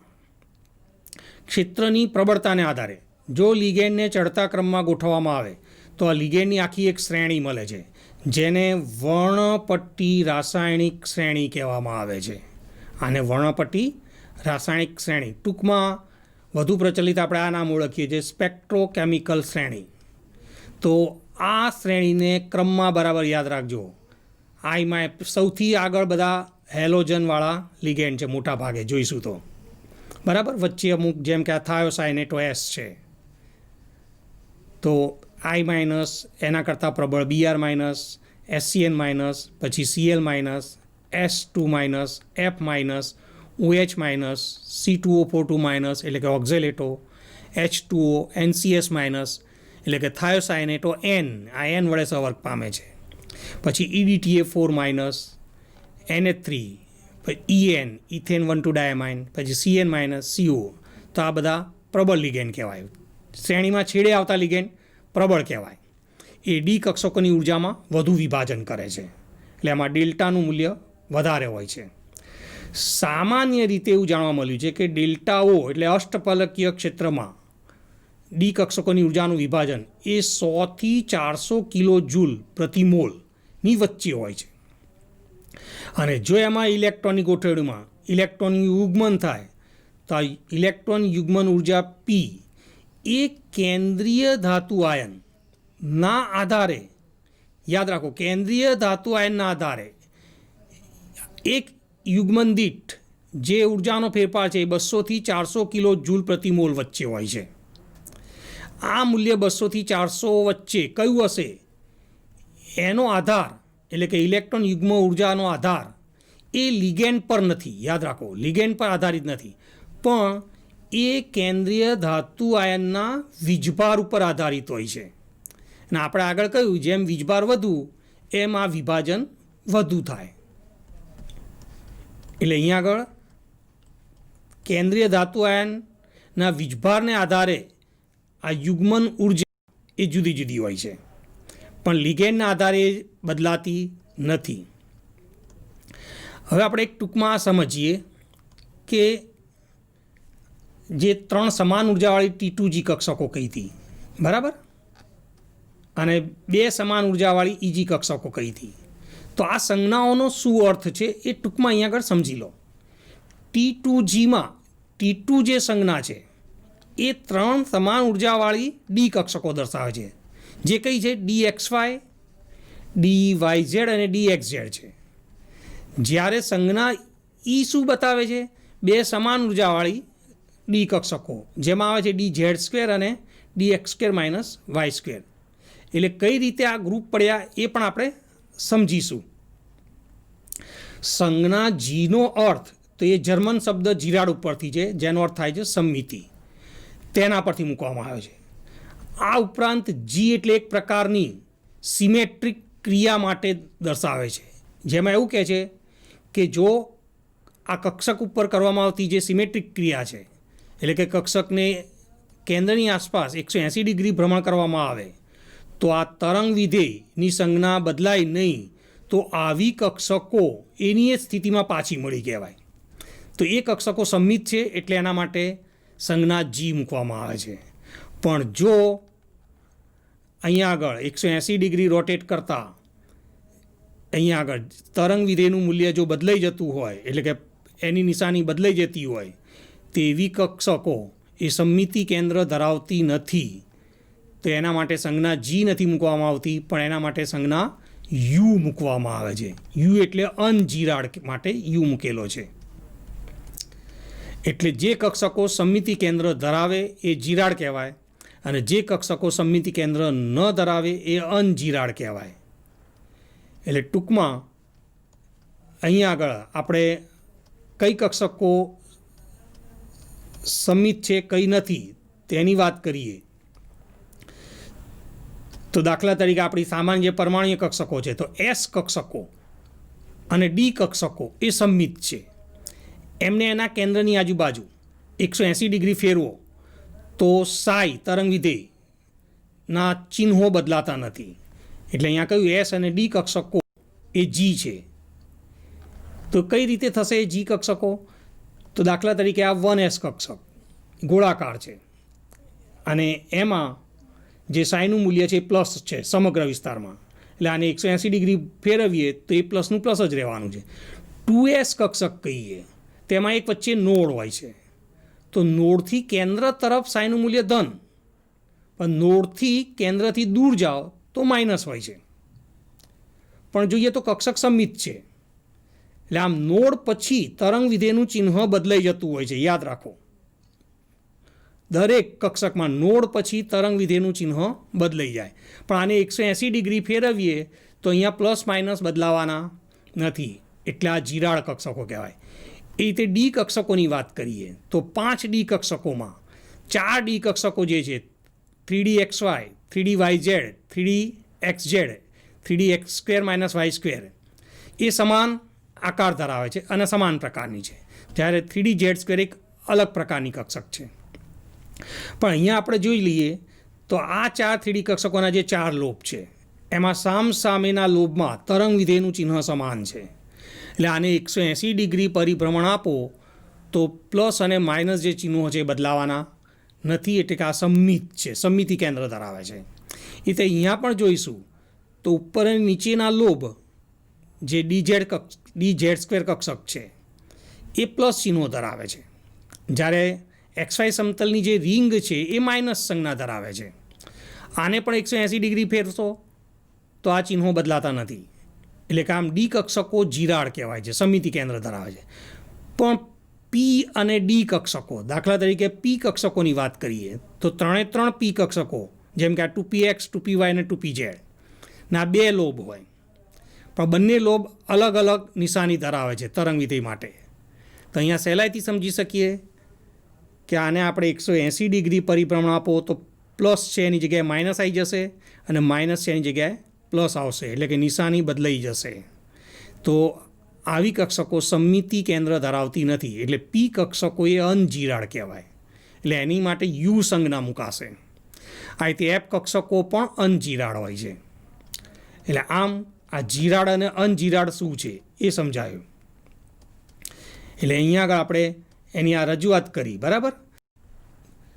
ક્ષેત્રની પ્રબળતાને આધારે જો લિગેન્ડને ચડતા ક્રમમાં ગોઠવવામાં આવે તો આ લિગેન્ડની આખી એક શ્રેણી મળે છે જેને વર્ણપટ્ટી રાસાયણિક શ્રેણી કહેવામાં આવે છે. આને વર્ણપટ્ટી રાસાયણિક શ્રેણી, ટૂંકમાં વધુ પ્રચલિત આપણે આ નામ ઓળખીએ છીએ સ્પેક્ટ્રોકેમિકલ શ્રેણી. તો આ શ્રેણીને ક્રમમાં બરાબર યાદ રાખજો. આમાં સૌથી આગળ બધા હેલોજનવાળા લિગેન્ડ છે મોટા ભાગે જોઈશું તો, બરાબર? વચ્ચે અમુક જેમ કે આ થાયોસાયનેટો S છે તો I- એના કરતાં પ્રબળ, Br-, SCN-, પછી Cl-, S2-, F-, OH-, C2O42- એટલે કે ઓક્ઝેલેટો, H2O, NCS- એટલે કે થાયોસાયનેટો N, આ N વડે સંવર્ગ પામે છે. પછી EDTA4-, NH3, પછી EN, ઇથેન 1,2 ડાયમાઇન, પછી CN-, CO. તો આ બધા પ્રબળ લિગેન્ડ કહેવાય. શ્રેણીમાં છેડે આવતા લિગેન્ડ પ્રબળ કહેવાય. એ ડી કક્ષકોની ઉર્જામાં વધુ વિભાજન કરે છે, એટલે આમાં ડેલ્ટાનું મૂલ્ય વધારે હોય છે. સામાન્ય રીતે એવું જાણવા મળ્યું છે કે ડેલ્ટા O એટલે અષ્ટફલકીય ક્ષેત્રમાં ડી કક્ષકોની ઉર્જાનું વિભાજન એ 100 થી 400 કિલોજૂલ પ્રતિ મોલની વચ્ચે હોય છે. અને જો એમાં ઇલેક્ટ્રોનની ગોઠવણીમાં ઇલેક્ટ્રોનનું યુગ્મન થાય તો ઇલેક્ટ્રોન યુગ્મન ઉર્જા P એ કેન્દ્રીય ધાતુ આયનના આધારે, યાદ રાખો, કેન્દ્રીય ધાતુ આયનના આધારે એક યુગ્મન દીઠ જે ઉર્જાનો ફેરફાર છે એ 200થી 400 કિલો જૂલ પ્રતિ મોલ વચ્ચે હોય છે. આ મૂલ્ય 200થી 400 વચ્ચે કયું હશે એનો આધાર, એટલે કે ઇલેક્ટ્રોન યુગ્મ ઉર્જાનો આધાર એ લિગેન્ડ પર નથી. યાદ રાખો, લિગેન્ડ પર આધારિત નથી, પણ એ કેન્દ્રીય ધાતુ આયનના વીજભાર ઉપર આધારિત હોય છે. અને આપણે આગળ કહ્યું જેમ વીજભાર વધુ એમ આ વિભાજન વધુ થાય. એટલે અહીંયા આગળ કેન્દ્રીય ધાતુ આયનના વીજભારને આધારે આ યુગ્મન ઉર્જા એ જુદી જુદી હોય છે, પણ લિગેન્ડના આધારે બદલાતી નથી. હવે આપણે એક ટૂંકમાં સમજીએ કે જે 3 સમાન ઉર્જાવાળી T2G કક્ષકો કઈ હતી, બરાબર, અને 2 સમાન ઉર્જાવાળી EG કક્ષકો કઈ હતી. તો આ સંજ્ઞાઓનો શું અર્થ છે એ ટૂંકમાં અહીંયા આગળ સમજી લો. T2Gમાં T2 જે સંજ્ઞા છે એ 3 સમાન ઉર્જાવાળી ડી કક્ષકો દર્શાવે છે, જે કઈ છે DXY, DYZ અને DXZ છે. જ્યારે સંજ્ઞા E શું બતાવે છે? 2 સમાન ઉર્જાવાળી ડી કક્ષકો, જેમાં આવે છે DZ² અને DX² - Y². એટલે કઈ રીતે આ ગ્રુપ પડ્યા એ પણ આપણે સમજીશું. સંજ્ઞા જીનો અર્થ તો એ જર્મન શબ્દ જીરાડ ઉપરથી છે, જેનો અર્થ થાય છે સમમિતિ, તેના પરથી મૂકવામાં આવ્યો છે. આ ઉપરાંત જી એટલે એક પ્રકારની સિમેટ્રિક ક્રિયા માટે દર્શાવે છે, જેમાં એવું કહે છે કે જો આ કક્ષક ઉપર કરવામાં આવતી જે સિમેટ્રિક ક્રિયા છે, એટલે કે કક્ષકને કેન્દ્રની આસપાસ 180 ડિગ્રી ભ્રમણ કરવામાં આવે તો આ તરંગ વિધેયની સંજ્ઞા બદલાય નહીં, તો આવી કક્ષકો એની જ સ્થિતિમાં પાછી મળી કહેવાય. તો એ કક્ષકો સમમિત છે એટલે એના માટે સંજ્ઞા જી મૂકવામાં આવે છે. પણ જો અહીંયા આગળ 180 ડિગ્રી રોટેટ કરતાં અહીંયા આગળ તરંગ વિધેયનું મૂલ્ય જો બદલાઈ જતું હોય, એટલે કે એની નિશાની બદલાઈ જતી હોય, તેવી કક્ષકો એ સમમિતિ કેન્દ્ર ધરાવતી નથી. તો એના માટે સંજ્ઞા જી નથી મૂકવામાં આવતી, પણ એના માટે સંજ્ઞા યુ મૂકવામાં આવે છે. યુ એટલે અનજીરાડ માટે યુ મૂકેલો છે. એટલે જે કક્ષકો સમમિતિ કેન્દ્ર ધરાવે એ જીરાડ કહેવાય, અને જે કક્ષકો સમમિતિ કેન્દ્ર ન ધરાવે એ અનજીરાડ કહેવાય. એટલે ટૂંકમાં અહીંયા આગળ આપણે કઈ કક્ષકો સમમિત છે કઈ નથી તેની વાત કરીએ તો દાખલા તરીકે આપણી સામાન્ય જે પરમાણુય કક્ષકો છે તો એસ કક્ષકો અને ડી કક્ષકો એ સમમિત છે. એમને એના કેન્દ્રની આજુબાજુ 180 ડિગ્રી ફેરવો તો સાઈ તરંગ વિધેયના ચિહ્નો બદલાતા નથી. એટલે અહીંયા કહ્યું એસ અને ડી કક્ષકો એ જી છે. તો કઈ રીતે થશે એ જી કક્ષકો? તો દાખલા તરીકે આ 1s કક્ષક ગોળાકાર છે અને એમાં જે સાઈનું મૂલ્ય છે એ પ્લસ છે સમગ્ર વિસ્તારમાં, એટલે આને 180 ડિગ્રી ફેરવીએ તો એ પ્લસનું પ્લસ જ રહેવાનું છે. 2s કક્ષક કહીએ તેમાં એક વચ્ચે નોડ હોય છે, તો નોડથી કેન્દ્ર તરફ સાઈનું મૂલ્ય ધન, પણ નોડથી કેન્દ્રથી દૂર જાઓ તો માઇનસ હોય છે. પણ જોઈએ તો કક્ષક સમમિત છે, એટલે આમ નોડ પછી તરંગ વિધેયનું ચિહ્ન બદલાઈ જતું હોય છે. યાદ રાખો, દરેક કક્ષકમાં નોડ પછી તરંગ વિધેયનું ચિહ્ન બદલાઈ જાય, પણ આને 180 ડિગ્રી ફેરવીએ તો અહીંયા પ્લસ માઇનસ બદલાવાના નથી, એટલે આ જીરાડ કક્ષકો કહેવાય. એ રીતે ડી કક્ષકોની વાત કરીએ તો 5 ડી કક્ષકોમાં 4 ડી કક્ષકો જે છે 3DXY, 3DYZ, 3DXZ, 3DX² - Y² એ સમાન આકાર ધરાવે છે અને સમાન પ્રકારની છે, જ્યારે 3DZ² એક અલગ પ્રકારની કક્ષક છે. પણ અહીંયા આપણે જોઈ લઈએ તો આ 4 3D કક્ષકોના જે 4 લોબ છે એમાં સામસામેના લોબમાં તરંગ વિધેયનું ચિહ્ન સમાન છે. એટલે આને 180 ડિગ્રી પરિભ્રમણ આપો તો પ્લસ અને માઇનસ જે ચિહ્નો છે એ બદલાવાના નથી, એટલે કે આ સમમિત છે, સમમિતિ કેન્દ્ર ધરાવે છે. એટલે અહીંયા પણ જોઈશું તો ઉપર અને નીચેના લોબ જે DZ² કક્ષક છે એ પ્લસ ચિહ્નો ધરાવે છે, જ્યારે XY સમતલની જે રિંગ છે એ માઇનસ સંજ્ઞા ધરાવે છે. આને પણ 180 ડિગ્રી ફેરશો તો આ ચિહ્નો બદલાતા નથી, એટલે કે આમ ડી કક્ષકો જીરાડ કહેવાય છે, સમમિતિ કેન્દ્ર ધરાવે છે. પણ પી અને ડી કક્ષકો, દાખલા તરીકે પી કક્ષકોની વાત કરીએ તો 3 પી કક્ષકો, જેમ કે આ 2px 2py અને 2pz ના 2 લોબ હોય, પણ બંને લોબ અલગ અલગ નિશાની ધરાવે છે તરંગ વિધેય માટે. તો અહીંયા સહેલાઈથી સમજી શકીએ કે આને આપણે 180 ડિગ્રી પરિભ્રમણ આપો તો પ્લસ છે એની જગ્યાએ માઇનસ આવી જશે, અને માઇનસ છે એની જગ્યાએ પ્લસ આવશે, એટલે કે નિશાની બદલાઈ જશે. તો આવી કક્ષકો સમમિતિ કેન્દ્ર ધરાવતી નથી, એટલે પી કક્ષકો એ અનજીરાડ કહેવાય, એટલે એની માટે યુ સંજ્ઞા મુકાશે. આ રીતે એફ કક્ષકો પણ અનજીરાડ હોય છે. એટલે આમ આ જીરાડ અને અનજીરાડ શું છે એ સમજાયું. એટલે અહીંયા આગળ આપણે એની આ રજૂઆત કરી, બરાબર.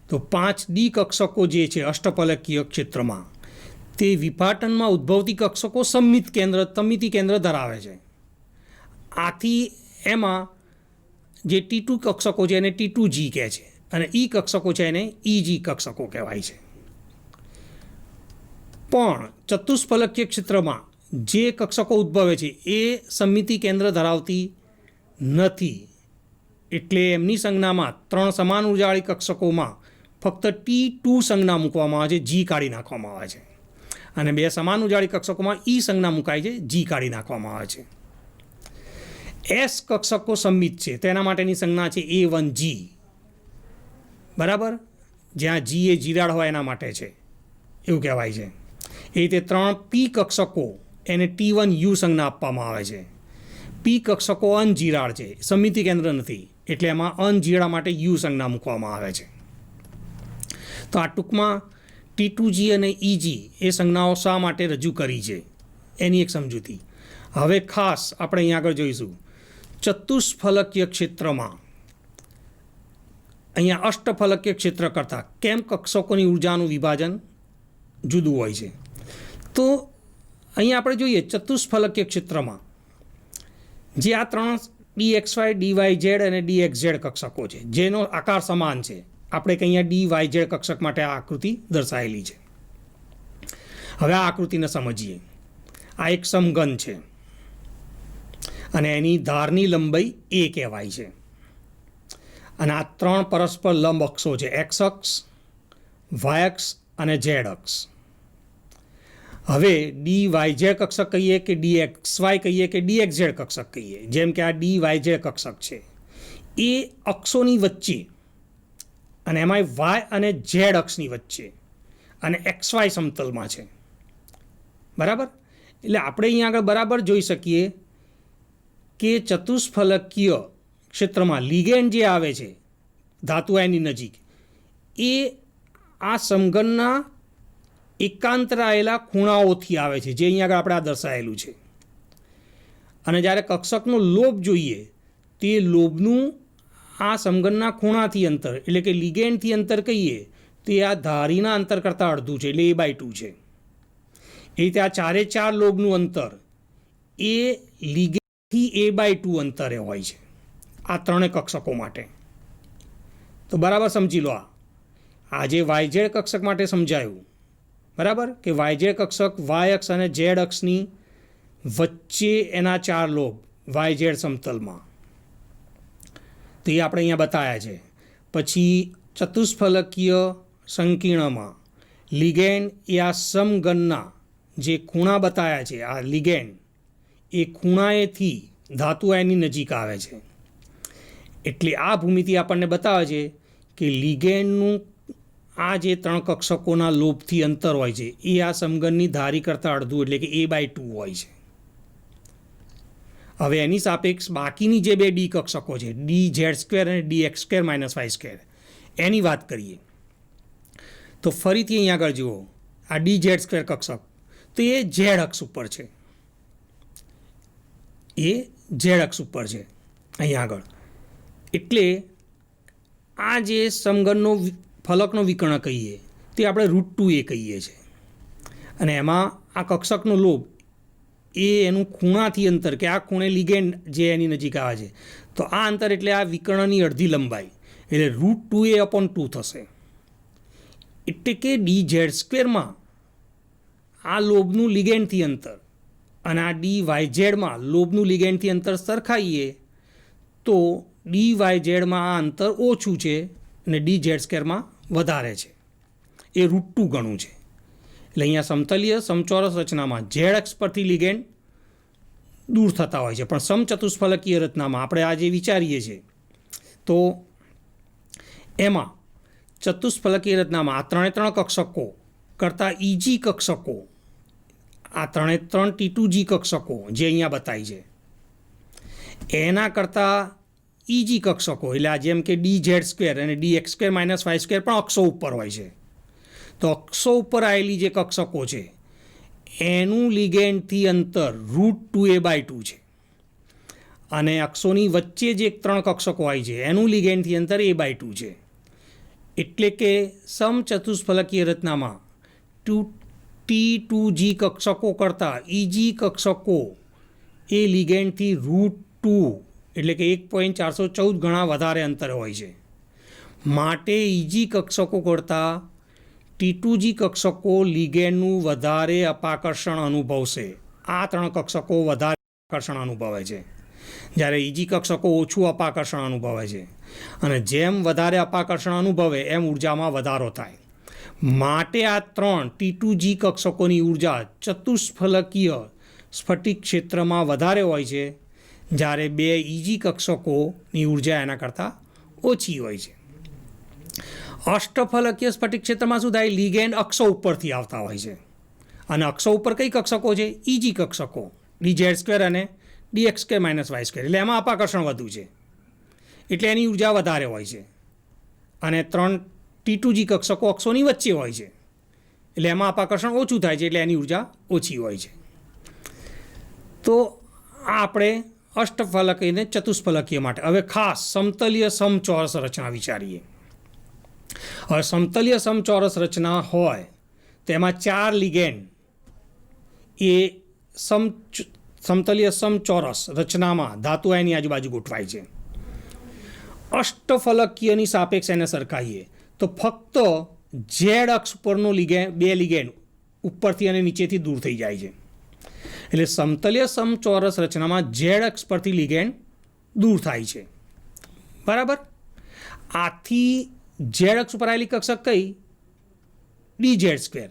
તો 5D કક્ષકો જે છે અષ્ટફલકીય ક્ષેત્રમાં, તે વિભાટનમાં ઉદ્ભવતી કક્ષકો સમમિતિ કેન્દ્ર ધરાવે છે. આથી એમાં જે T2 કક્ષકો છે એને T2G કહે છે, અને E કક્ષકો છે એને EG કક્ષકો કહેવાય છે. પણ ચતુષ્ફલકીય ક્ષેત્રમાં જે કક્ષકો ઉદ્ભવે છે એ સમમિતિ કેન્દ્ર ધરાવતી નથી, એટલે એમની સંજ્ઞામાં 3 સમાન ઉર્જાવાળી કક્ષકોમાં ફક્ત T2 સંજ્ઞા મૂકવામાં આવે છે, G કાઢી નાખવામાં આવે છે, અને 2 સમાન ઉર્જાવાળી કક્ષકોમાં E સંજ્ઞા મુકાય છે, G કાઢી નાખવામાં આવે છે. S કક્ષકો સમમિત છે, તેના માટેની સંજ્ઞા છે A1G, બરાબર, જ્યાં G એ જીરાડ હોય એના માટે છે એવું કહેવાય છે. એ રીતે 3P કક્ષકો એને T1U સંજ્ઞા આપવામાં આવે છે. P કક્ષકો અનજીરાડ છે, સમમિતિ કેન્દ્ર નથી, એટલે એમાં અનજીરાડ માટે U સંજ્ઞા મૂકવામાં આવે છે. તો આ ટૂંકમાં T2G અને EG એ સંજ્ઞાઓ શા માટે રજૂ કરી છે એની એક સમજૂતી. હવે ખાસ આપણે અહીંયા આગળ જોઈશું ચતુષ્ફલકીય ક્ષેત્રમાં અહીંયા અષ્ટફલકીય ક્ષેત્ર કરતાં કેમ કક્ષકોની ઉર્જાનું વિભાજન જુદું હોય છે. તો અહીંયા આપણે જોઈએ ચતુષ્ફલકીય ક્ષેત્રમાં જે આ 3 dxy dyz અને dxz કક્ષકો છે જેનો આકાર સમાન છે, આપણે કંઈ અહીંયા dyz કક્ષક માટે આ આકૃતિ દર્શાવેલી છે. હવે આ આકૃતિને સમજીએ. આ એક સમઘન છે અને એની ધારની લંબાઈ a કહેવાય છે, અને આ 3 પરસ્પર લંબ અક્ષો છે, x અક્ષ, y અક્ષ અને z અક્ષ. હવે dyz કક્ષક કહીએ કે dxy કહીએ કે dxz કક્ષક કહીએ, જેમ કે આ dyz કક્ષક છે એ અક્ષોની વચ્ચે, અને એમાં y અને z અક્ષની વચ્ચે અને xy સમતલમાં છે, બરાબર. એટલે આપણે અહીંયા આગળ બરાબર જોઈ શકીએ કે ચતુષ્ફલકીય ક્ષેત્રમાં લિગેન્ડ જે આવે છે ધાતુ આયનની નજીક એ આ સમઘનના એકાંતરાયેલા ખૂણાઓથી આવે છે, જે અહીંયા આગળ આપણે આ દર્શાવેલું છે. અને જ્યારે કક્ષકનો લોબ જોઈએ તે લોબનું આ સમઘનના ખૂણાથી અંતર, એટલે કે લિગેન્ડથી અંતર કહીએ તે આ ધારીના અંતર કરતાં અડધું છે, એટલે a/2 છે. એ રીતે આ 4 લોબનું અંતર એ લિગેન્ડથી a/2 અંતરે હોય છે આ 3 કક્ષકો માટે. તો બરાબર સમજી લો. આ જે YZ કક્ષક માટે સમજાયું, બરાબર, કે YZ કક્ષક y અક્ષ અને z અક્ષની વચ્ચે એના 4 લોબ YZ સમતલમાં, તો એ આપણે અહીંયા બતાવ્યા છે. પછી ચતુષ્ફલકીય સંકીર્ણમાં લિગેન્ડ એ આ સમઘનના જે ખૂણા બતાવ્યા છે, આ લિગેન્ડ એ ખૂણાએથી ધાતુ આયનની નજીક આવે છે. એટલે આ ભૂમિતિ આપણને બતાવે છે કે લિગેન્ડનું આ જે 3 કક્ષકોના લોબથી અંતર હોય છે એ આ સમઘનની ધારી કરતાં અડધું, એટલે કે a/2 હોય છે. હવે એની સાપેક્ષ બાકીની જે 2 ડી કક્ષકો છે dz² અને dx² - y², એની વાત કરીએ તો ફરીથી અહીંયા આગળ જુઓ, આ dz² કક્ષક તો એ z અક્ષ ઉપર છે, એ z અક્ષ ઉપર છે અહીંયા આગળ. એટલે આ જે સમઘનનો ફલકનો વિકર્ણ કહીએ તે આપણે √2a કહીએ છીએ, અને એમાં આ કક્ષકનો લોબ એ એનું ખૂણાથી અંતર, કે આ ખૂણે લિગેન્ડ જે એની નજીક આવે છે, તો આ અંતર એટલે આ વિકર્ણની અડધી લંબાઈ, એટલે √2a/2 થશે. એટલે કે dz² આ લોબનું લિગેન્ડથી અંતર અને આ dyzમાં લોબનું લિગેન્ડથી અંતર સરખાઈએ તો dyzમાં આ અંતર ઓછું છે અને dz² વધારે છે. એ √2 ગણું છે. એટલે અહીંયા સમતલીય સમચોરસ રચનામાં ઝેડ અક્ષ પરથી લિગેન્ડ દૂર થતા હોય છે, પણ સમચતુષ્ફલકીય રચનામાં આપણે આજે વિચારીએ છીએ તો એમાં ચતુષ્ફલકીય રચનામાં આ 3 કક્ષકો કરતાં ઇજી કક્ષકો, આ 3 T2G કક્ષકો જે અહીંયા બતાવી છે એના કરતાં ઇજી કક્ષકો એટલે આ જેમ કે dz² અને dx² - y² પણ અક્ષો ઉપર હોય છે. તો અક્ષો ઉપર આવેલી જે કક્ષકો છે એનું લિગેન્ડથી અંતર √2a/2 છે અને અક્ષોની વચ્ચે જે 3 કક્ષકો હોય છે એનું લિગેન્ડથી અંતર a/2 છે. એટલે કે સમચતુષ્ફલકીય રચનામાં T2G કક્ષકો કરતાં ઇજી કક્ષકો એ લિગેન્ડથી √2 એટલે કે 1.414 ગણા વધારે અંતરે હોય છે. માટે ઇજી કક્ષકો કરતાં T2G કક્ષકો લિગેન્ડનું વધારે અપાકર્ષણ અનુભવશે. આ 3 કક્ષકો વધારે આકર્ષણ અનુભવે છે, જ્યારે ઇજી કક્ષકો ઓછું અપાકર્ષણ અનુભવે છે. અને જેમ વધારે અપાકર્ષણ અનુભવે એમ ઉર્જામાં વધારો થાય. માટે આ 3 T2G કક્ષકોની ઉર્જા ચતુષ્ફલકીય સ્ફટિક ક્ષેત્રમાં વધારે હોય છે, જ્યારે 2 ઇજી કક્ષકોની ઉર્જા એના કરતાં ઓછી હોય છે. અષ્ટફલકીય સ્ફટિક ક્ષેત્રમાં શું થાય? લિગેન્ડ અક્ષો ઉપરથી આવતા હોય છે અને અક્ષો ઉપર કઈ કક્ષકો છે? ઇજી કક્ષકો dz² અને dx² - y². એટલે એમાં અપાકર્ષણ વધુ છે એટલે એની ઉર્જા વધારે હોય છે. અને 3 T2G કક્ષકો અક્ષોની વચ્ચે હોય છે એટલે એમાં અપાકર્ષણ ઓછું થાય છે એટલે એની ઉર્જા ઓછી હોય છે. તો આ આપણે અષ્ટફલકીય અને ચતુષ્ફલકીય માટે. હવે ખાસ સમતલીય સમચોરસ રચના વિચારીએ. હવે સમતલીય સમચોરસ રચના હોય તેમાં 4 લિગેન્ડ એ સમતલીય સમચોરસ રચનામાં ધાતુ આયનની આજુબાજુ ગોઠવાય છે. અષ્ટફલકીયની સાપેક્ષ એને સરખાઈએ તો ફક્ત ઝેડ અક્ષ પરનો લિગેન્ડ 2 લિગેન્ડ ઉપરથી અને નીચેથી દૂર થઈ જાય છે. એટલે સમતલીય સમચોરસ રચનામાં ઝેડ અક્ષ પરથી લિગેન્ડ દૂર થાય છે. બરાબર. આથી ઝેડ અક્ષ ઉપર આવેલી કક્ષક કઈ? dz².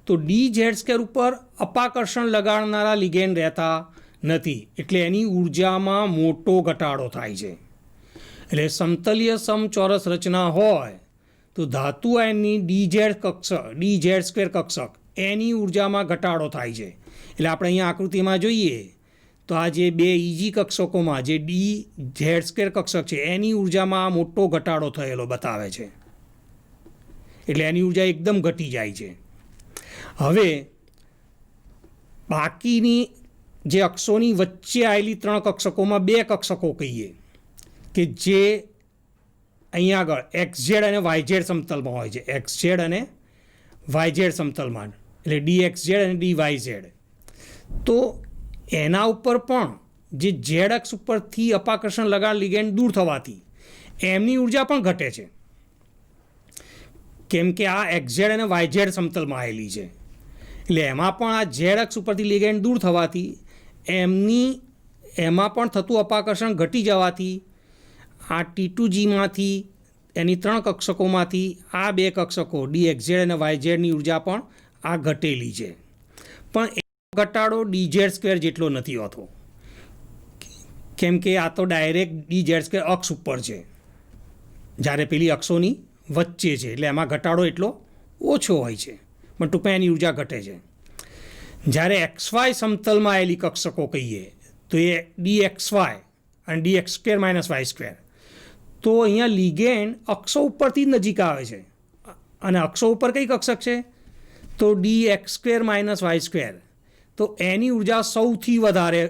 તો dz² ઉપર અપાકર્ષણ લગાડનારા લિગેન્ડ રહેતા નથી એટલે એની ઉર્જામાં મોટો ઘટાડો થાય છે. એટલે સમતલીય સમચોરસ રચના હોય તો ધાતુ આયનની dz² કક્ષક એની ઉર્જામાં ઘટાડો થાય છે. એટલે આપણે અહીંયા આકૃતિમાં જોઈએ તો આ જે 2 ઇજી કક્ષકોમાં જે dz² કક્ષક છે એની ઉર્જામાં મોટો ઘટાડો થયેલો બતાવે છે. એટલે એની ઉર્જા એકદમ ઘટી જાય છે. હવે બાકીની જે અક્ષોની વચ્ચે આવેલી 3 કક્ષકોમાં 2 કક્ષકો કહીએ કે જે અહીંયા આગળ xz અને yz સમતલમાં હોય છે. xz અને yz સમતલમાં એટલે dxz અને dyz. તો એના ઉપર પણ જે ઝેડ અક્ષ ઉપરથી અપાકર્ષણ લગાડ લિગેન્ડ દૂર થવાથી એમની ઉર્જા પણ ઘટે છે, કેમ કે આ xz અને yz સમતલમાં આવેલી છે. એટલે એમાં પણ આ ઝેડ અક્ષ ઉપરથી લિગેન્ડ દૂર થવાથી એમાં પણ થતું અપાકર્ષણ ઘટી જવાથી આ T2Gમાંથી એની 3 કક્ષકોમાંથી આ 2 કક્ષકો dxz અને yzની ઉર્જા પણ આ ઘટેલી છે. પણ એ ઘટાડો dz² જેટલો નથી હોતો, કેમ કે આ તો ડાયરેક્ટ dz² અક્ષ ઉપર છે જ્યારે પેલી અક્ષોની વચ્ચે છે એટલે એમાં ઘટાડો એટલો ઓછો હોય છે, પણ ટૂંકમાં એની ઉર્જા ઘટે છે. જ્યારે xy સમતલમાં આવેલી કક્ષકો કહીએ તો એ dxy અને dx² - y². તો અહીંયા લિગેન્ડ અક્ષો ઉપરથી નજીક આવે છે અને અક્ષો ઉપર કઈ કક્ષક છે? તો dx² - y². તો એની ઉર્જા સૌથી વધારે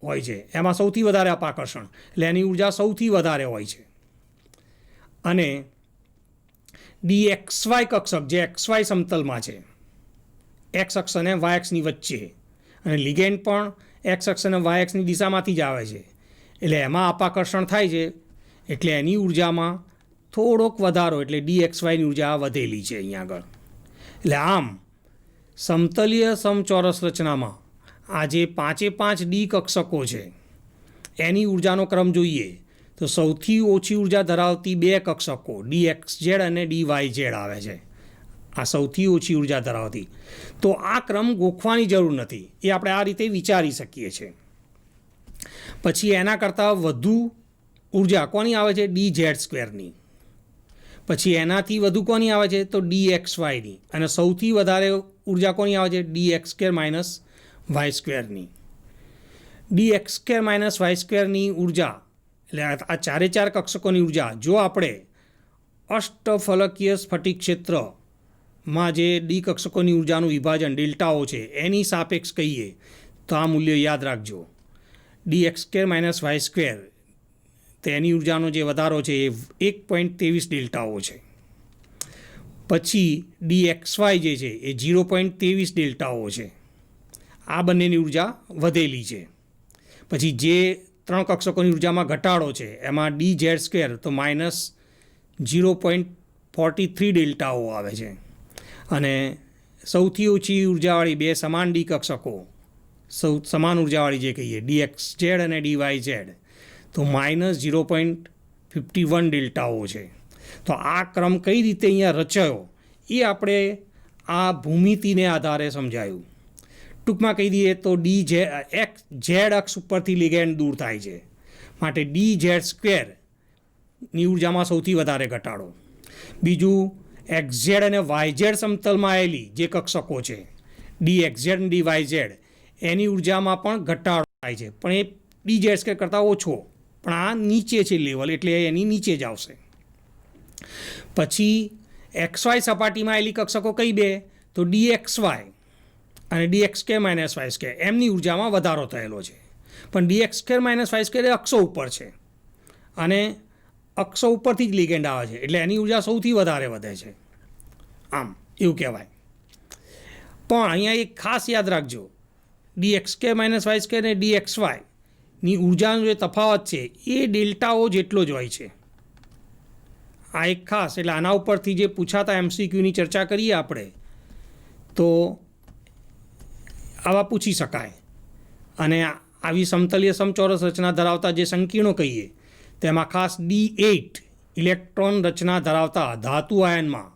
હોય છે, એમાં સૌથી વધારે અપાકર્ષણ એટલે એની ઉર્જા સૌથી વધારે હોય છે. અને dxy કક્ષક જે xy સમતલમાં છે, x અક્ષ અને y અક્ષની વચ્ચે, અને લિગેન્ડ પણ x અક્ષ અને y અક્ષની દિશામાંથી જ આવે છે એટલે એમાં અપાકર્ષણ થાય છે એટલે એની ઉર્જામાં થોડોક વધારો એટલે DXYની ઉર્જા વધેલી છે અહીંયા આગળ. એટલે આમ સમતલીય સમચોરસ રચનામાં આ જે 5 ડી કક્ષકો છે એની ઉર્જાનો ક્રમ જોઈએ તો સૌથી ઓછી ઉર્જા ધરાવતી 2 કક્ષકો DXZ અને DYZ આવે છે. આ સૌથી ઓછી ઉર્જા ધરાવતી. તો આ ક્રમ ગોખવાની જરૂર નથી, એ આપણે આ રીતે વિચારી શકીએ છીએ. પછી એના કરતાં વધુ ઉર્જા કોની આવે છે? DZ²ની. પછી એનાથી વધુ કોની આવે છે? તો DXYની. અને સૌથી વધારે ઉર્જા કોની આવે છે? DX² - Y²ની. DX² - Y²ની ઉર્જા એટલે આ 4 કક્ષકોની ઉર્જા જો આપણે અષ્ટફલકીય સ્ફટિક ક્ષેત્રમાં જે ડી કક્ષકોની ઉર્જાનું વિભાજન ડેલ્ટાઓ છે એની સાપેક્ષ કહીએ તો આ મૂલ્ય યાદ રાખજો. DX² - Y² તેની ઉર્જાનો જે વધારો છે એ 1.23 ડેલ્ટાઓ છે. પછી DXY જે છે એ 0.23 ડેલ્ટાઓ છે. આ બંનેની ઉર્જા વધેલી છે. પછી જે 3 કક્ષકોની ઉર્જામાં ઘટાડો છે એમાં DZ² તો -0.43 ડેલ્ટાઓ આવે છે. અને સૌથી ઓછી ઉર્જાવાળી 2 સમાન ડી કક્ષકો સમાન ઉર્જાવાળી જે કહીએ DXZ અને DYZ તો -0.51 ડેલ્ટાઓ છે. તો આ ક્રમ કઈ રીતે અહીંયા રચાયો એ આપણે આ ભૂમિતિને આધારે સમજાયું. ટૂંકમાં કહી દઈએ તો Z અક્ષ ઉપરથી લિગેન્ડ દૂર થાય છે માટે DZ² ઉર્જામાં સૌથી વધારે ઘટાડો. બીજું XZ અને YZ સમતલમાં આવેલી જે કક્ષકો છે DXZ અને DYZ એની ઉર્જામાં પણ ઘટાડો થાય છે, પણ એ DZ² કરતાં ઓછો, પણ આ નીચે છે લેવલ એટલે એની નીચે જ આવશે. પછી XY સપાટીમાં આવેલી કક્ષકો કઈ 2? તો DXY અને DX² - Y² એમની ઉર્જામાં વધારો થયેલો છે. પણ DX² - Y² એ અક્ષો ઉપર છે અને અક્ષો ઉપરથી જ લિગેન્ડ આવે છે એટલે એની ઉર્જા સૌથી વધારે વધે છે. આમ એવું કહેવાય. પણ અહીંયા એક ખાસ યાદ રાખજો, DX² - Y² અને DXYની ઉર્જાનો જે તફાવત છે એ ડેલ્ટાઓ જેટલો જ હોય છે. આ એક ખાસ, એટલે આના ઉપરથી જે પૂછાતા MCQની ચર્ચા કરીએ આપણે તો આવા પૂછી શકાય. અને આવી સમતલીય સમચોરસ રચના ધરાવતા જે સંકીર્ણો કહીએ તેમાં ખાસ D8 ઇલેક્ટ્રોન રચના ધરાવતા ધાતુ આયનમાં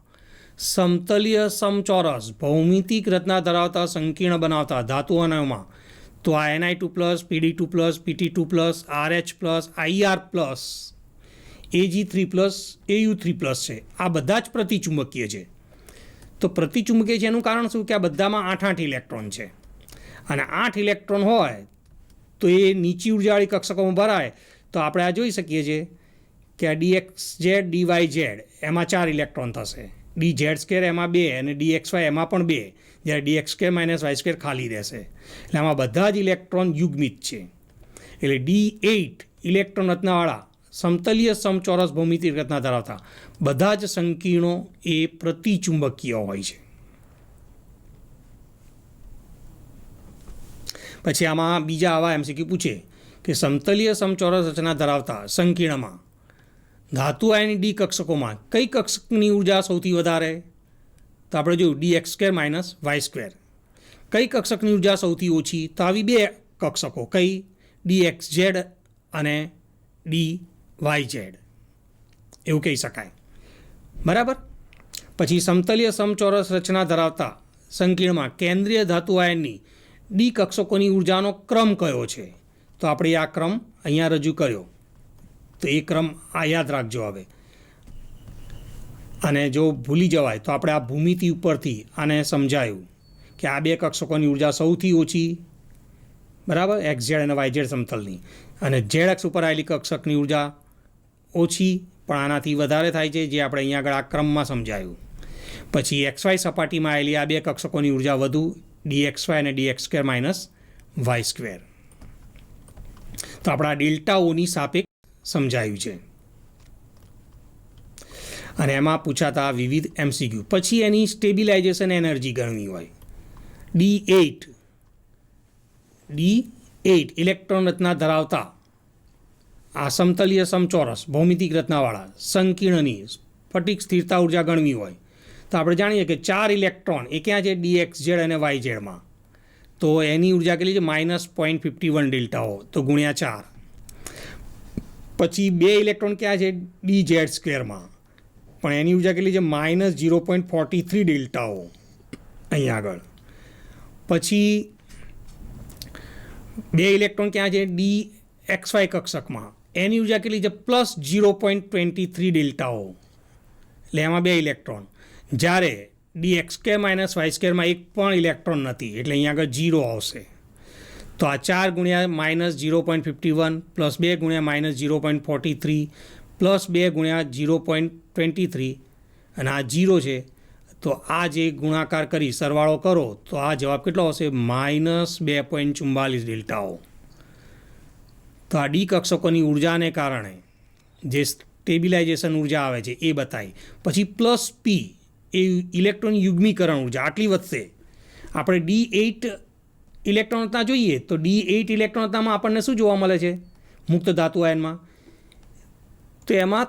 સમતલીય સમચોરસ ભૌમિતિક રચના ધરાવતા સંકીર્ણ બનાવતા ધાતુ આયનોમાં તો આ Ni2+, Pd2+, Pt2+, RH+, Ir+, Ag3+, Au3+ છે. આ બધા જ પ્રતિચુંબકીય છે. તો પ્રતિચુંબકીય છે એનું કારણ શું કે આ બધામાં 8 ઇલેક્ટ્રોન છે અને 8 ઇલેક્ટ્રોન હોય તો એ નીચી ઉર્જાવાળી કક્ષકોમાં ભરાય તો આપણે આ જોઈ શકીએ છીએ કે આ DXZ DYZ એમાં 4 ઇલેક્ટ્રોન થશે, DZ² એમાં 2 અને DXY એમાં પણ 2, જ્યારે DX² - Y² ખાલી રહેશે. એટલે આમાં બધા જ ઇલેક્ટ્રોન યુગ્મિત છે. એટલે D8 ઇલેક્ટ્રોન રચનાવાળા સમતલીય સમચોરસ ભૌમિતિક રચના ધરાવતા બધા જ સંકીર્ણો એ પ્રતિચુંબકીય હોય છે. પછી આમાં બીજા આવા MCQ પૂછે કે સમતલીય સમચોરસ રચના ધરાવતા સંકીર્ણમાં ધાતુ આયની ડી કક્ષકોમાં કઈ કક્ષકની ઉર્જા સૌથી વધારે? તો આપણે જોયું DX² - Y². કઈ કક્ષકની ઉર્જા સૌથી ઓછી? તો આવી 2 કક્ષકો કઈ? DXZ અને DYZ એવું કહી શકાય. બરાબર. પછી સમતલીય સમચોરસ રચના ધરાવતા સંકીર્ણમાં કેન્દ્રીય ધાતુ આયનની ડી કક્ષકોની ઉર્જાનો ક્રમ કયો છે? તો આપણે આ ક્રમ અહીંયા રજૂ કર્યો. તો એ ક્રમ આ યાદ રાખજો હવે. અને જો ભૂલી જવાય તો આપણે આ ભૂમિતિ ઉપરથી આને સમજાયું કે આ 2 કક્ષકોની ઉર્જા સૌથી ઓછી, બરાબર, XZ અને YZ સમતલની, અને Z અક્ષ ઉપર આવેલી કક્ષકની ઉર્જા ઓછી પણ આનાથી વધારે થાય છે, જે આપણે અહીંયા આગળ આ ક્રમમાં સમજાયું. પછી XY સપાટીમાં આવેલી આ 2 કક્ષકોની ઉર્જા વધુ, DXY અને DX² - Y². તો આપણા ડેલ્ટાઓની સાપેક્ષ સમજાયું છે અને એમાં પૂછાતા વિવિધ MCQ. પછી એની સ્ટેબિલાઇઝેશન એનર્જી ગણવી હોય. D8 ઇલેક્ટ્રોન રચના ધરાવતા આ સમતલીય સમચોરસ ભૌમિતિક રચનાવાળા સંકીર્ણની સ્ફટિક સ્થિરતા ઉર્જા ગણવી હોય તો આપણે જાણીએ કે 4 ઇલેક્ટ્રોન એ ક્યાં છે DXZ અને YZમાં, તો એની ઉર્જા કેટલી છે -0.51 ડેલ્ટાઓ, તો ગુણ્યા 4. પછી 2 ઇલેક્ટ્રોન ક્યાં છે DZ સ્ક્વેરમાં, પણ એની ઉર્જા કેટલી છે -0.43 ડેલ્ટાઓ અહીંયા આગળ. પછી 2 ઇલેક્ટ્રોન ક્યાં છે DXY કક્ષકમાં, એની ઉર્જા કેટલી છે +0.23 ડેલ્ટાઓ, એટલે એમાં 2 ઇલેક્ટ્રોન. જ્યારે DX² - Y² એક પણ ઇલેક્ટ્રોન નથી, એટલે અહીંયા આગળ 0 આવશે. તો આ 4 ગુણ્યા -0.51 + 2 ગુણ્યા -0.43 + 2 ગુણ્યા 0.23 અને આ 0 છે, તો આ જે ગુણાકાર કરી સરવાળો કરો તો આ જવાબ કેટલો આવશે -2.44 ડેલ્ટાઓ. તો આ ડી કક્ષકોની ઉર્જાને કારણે જે સ્ટેબિલાઇઝેશન ઉર્જા આવે છે એ બતાવી. પછી +P એ ઇલેક્ટ્રોન યુગ્મીકરણ ઉર્જા આટલી વધશે. આપણે D8 ઇલેક્ટ્રોનતા જોઈએ તો D8 ઇલેક્ટ્રોનતામાં આપણને શું જોવા મળે છે મુક્ત ધાતુ આયનમાં, તો એમાં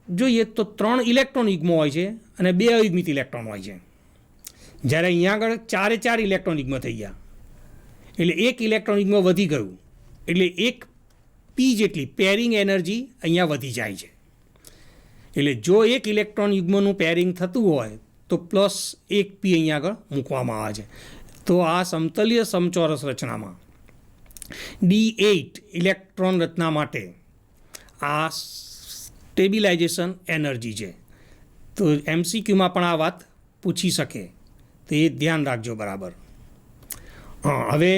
જોઈએ તો 3 ઇલેક્ટ્રોન યુગ્મો હોય છે અને 2 અયુગ્મિત ઇલેક્ટ્રોન હોય છે. જ્યારે અહીંયા આગળ 4 ઇલેક્ટ્રોન યુગ્મ થઈ ગયા, એટલે 1 ઇલેક્ટ્રોન યુગ્મ વધી ગયું, એટલે 1 P જેટલી પેરિંગ એનર્જી અહીંયા વધી જાય છે. એટલે જો 1 ઇલેક્ટ્રોન યુગ્મનું પેરિંગ થતું હોય તો +1 P અહીંયા આગળ મૂકવામાં આવે છે. તો આ સમતલીય સમચોરસ રચનામાં D8 ઇલેક્ટ્રોન રચના માટે આ સ્ટેબિલાઇઝેશન એનર્જી છે. તો MCQમાં પણ આ વાત પૂછી શકે, તો એ ધ્યાન રાખજો બરાબર. હવે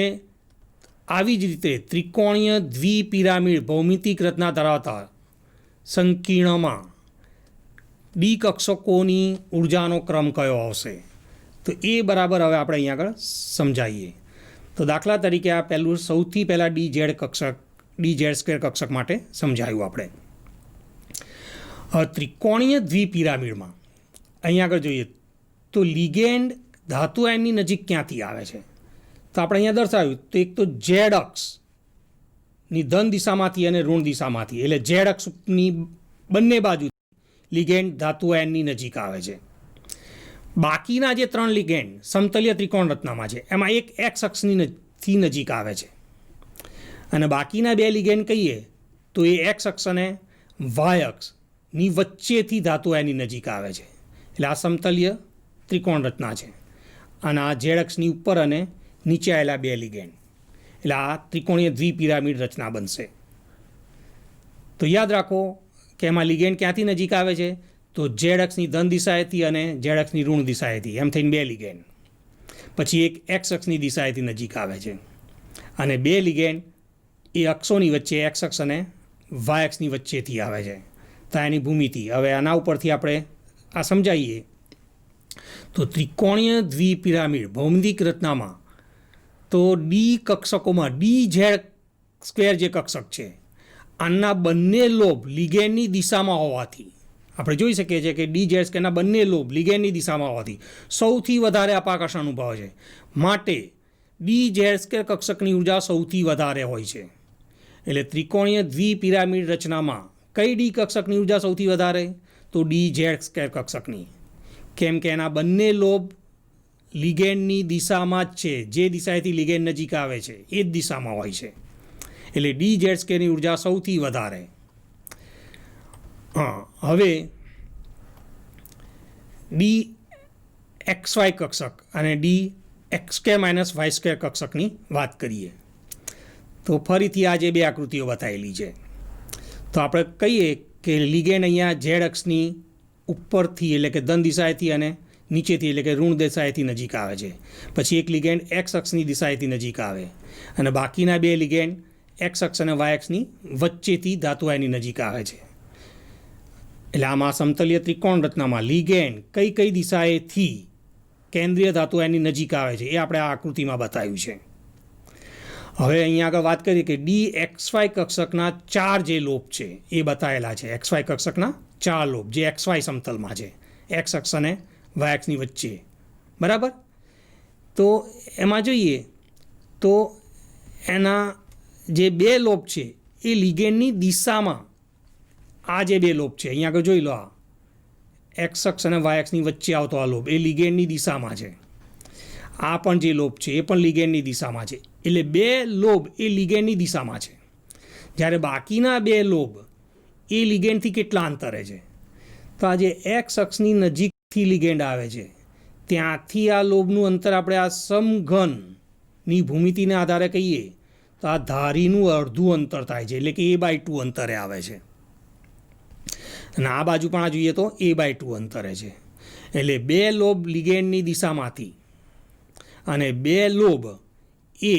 આવી જ રીતે ત્રિકોણીય દ્વિપિરામિડ ભૌમિતિક રચના ધરાવતા સંકીર્ણમાં ડી કક્ષકોની ઉર્જાનો ક્રમ કયો આવશે, તો એ બરાબર હવે આપણે અહીંયા આગળ સમજાવીએ. તો દાખલા તરીકે આ સૌથી પહેલાં DZ² કક્ષક માટે સમજાવ્યું આપણે. ત્રિકોણીય દ્વિપિરામિડમાં અહીંયા આગળ જોઈએ તો લિગેન્ડ ધાતુ આયનની નજીક ક્યાંથી આવે છે, તો આપણે અહીંયા દર્શાવ્યું તો એક તો Z અક્ષની ધન દિશામાંથી અને ઋણ દિશામાંથી, એટલે Z અક્ષની બંને બાજુ લિગેન્ડ ધાતુ આયનની નજીક આવે છે. બાકીના જે 3 લિગેન્ડ સમતલીય ત્રિકોણ રચનામાં છે એમાં એક X અક્ષથી નજીક આવે છે, અને બાકીના 2 લિગેન્ડ કહીએ તો એ X અક્ષ અને Y અક્ષની વચ્ચેથી ધાતુ આયનની નજીક આવે છે. એટલે આ સમતલીય ત્રિકોણ રચના છે, અને આ Z અક્ષની ઉપર અને નીચે આવેલા 2 લિગેન્ડ, એટલે આ ત્રિકોણીય દ્વિપિરામિડ રચના બનશે. તો યાદ રાખો કે એમાં લિગેન્ડ ક્યાંથી નજીક આવે છે, તો Z અક્ષની ધન દિશાએથી અને Z અક્ષની ઋણ દિશાએથી, એમ થઈને 2 લિગેન્ડ. પછી એક X અક્ષની દિશાએથી નજીક આવે છે, અને 2 લિગેન્ડ એ અક્ષોની વચ્ચે X અક્ષ અને Y અક્ષની વચ્ચેથી આવે છે. તો એની ભૂમિતિ હવે આના ઉપરથી આપણે આ સમજાવીએ. તો ત્રિકોણીય દ્વિપિરામિડ ભૌમિતિક રચનામાં તો ડી કક્ષકોમાં DZ² જે કક્ષક છે આના બંને લોબ લિગેન્ડની દિશામાં હોવાથી આપણે જોઈ શકીએ છીએ કે DZ² બંને લોબ લિગેન્ડની દિશામાં હોવાથી સૌથી વધારે અપાકર્ષણ અનુભવે છે. માટે DZ² કક્ષકની ઉર્જા સૌથી વધારે હોય છે. એટલે ત્રિકોણીય દ્વિપિરામિડ રચનામાં કઈ ડી કક્ષકની ઉર્જા સૌથી વધારે, તો DZ² કક્ષકની, કેમ કે એના બંને લોબ લિગેન્ડની દિશામાં જ છે, જે દિશાએથી લિગેન્ડ નજીક આવે છે એ જ દિશામાં હોય છે. એટલે DZ² ઉર્જા સૌથી વધારે. હવે DXY કક્ષક અને DX² - Y² કક્ષકની વાત કરીએ. તો ફરીથી આ જે 2 આકૃતિઓ બતાવેલી છે, તો આપણે કહીએ કે લિગેન્ડ અહીંયા Z અક્ષની ઉપરથી એટલે કે ધન દિશાએથી અને નીચેથી એટલે કે ઋણ દિશાએથી નજીક આવે છે. પછી એક લિગેન્ડ X અક્ષની દિશાએથી નજીક આવે, અને બાકીના 2 લિગેન્ડ X અક્ષ અને Y અક્ષની વચ્ચેથી ધાતુ આયનની નજીક આવે છે. એટલે આમાં સમતલીય ત્રિકોણ રચનામાં લિગેન્ડ કઈ દિશાએથી કેન્દ્રીય ધાતુ આયનની નજીક આવે છે એ આપણે આ આકૃતિમાં બતાવ્યું છે. હવે અહીંયા આગળ વાત કરીએ કે DXY કક્ષકના 4 જે લોબ છે એ બતાવેલા છે. XY કક્ષકના 4 લોબ જે XY સમતલમાં છે, X અક્ષ અને Y અક્ષની વચ્ચે, બરાબર. તો એમાં જોઈએ તો એના જે 2 લોબ છે એ લિગેન્ડની દિશામાં આ જે બે લોબ છે અહીંયા આગળ જોઈ લો, આ એક્સ અક્ષ અને વાય અક્ષની વચ્ચે આવતો આ લોબ એ લિગેન્ડની દિશામાં છે. આ પણ જે લોબ છે એ પણ લિગેન્ડની દિશામાં છે. એટલે બે લોબ એ લિગેન્ડની દિશામાં છે. જ્યારે બાકીના બે લોબ એ લિગેન્ડથી કેટલા અંતરે છે? તો આ જે એક્સ અક્ષની નજીકથી લિગેન્ડ આવે છે ત્યાંથી આ લોબનું અંતર આપણે આ સમઘનની ભૂમિતિને આધારે કહીએ તો આ ધારીનું અડધું અંતર થાય છે, એટલે કે A/2 અંતરે આવે છે. અને આ બાજુ પણ આ જોઈએ તો A/2 અંતરે છે. એટલે બે લોબ લિગેન્ડની દિશામાંથી અને બે લોબ એ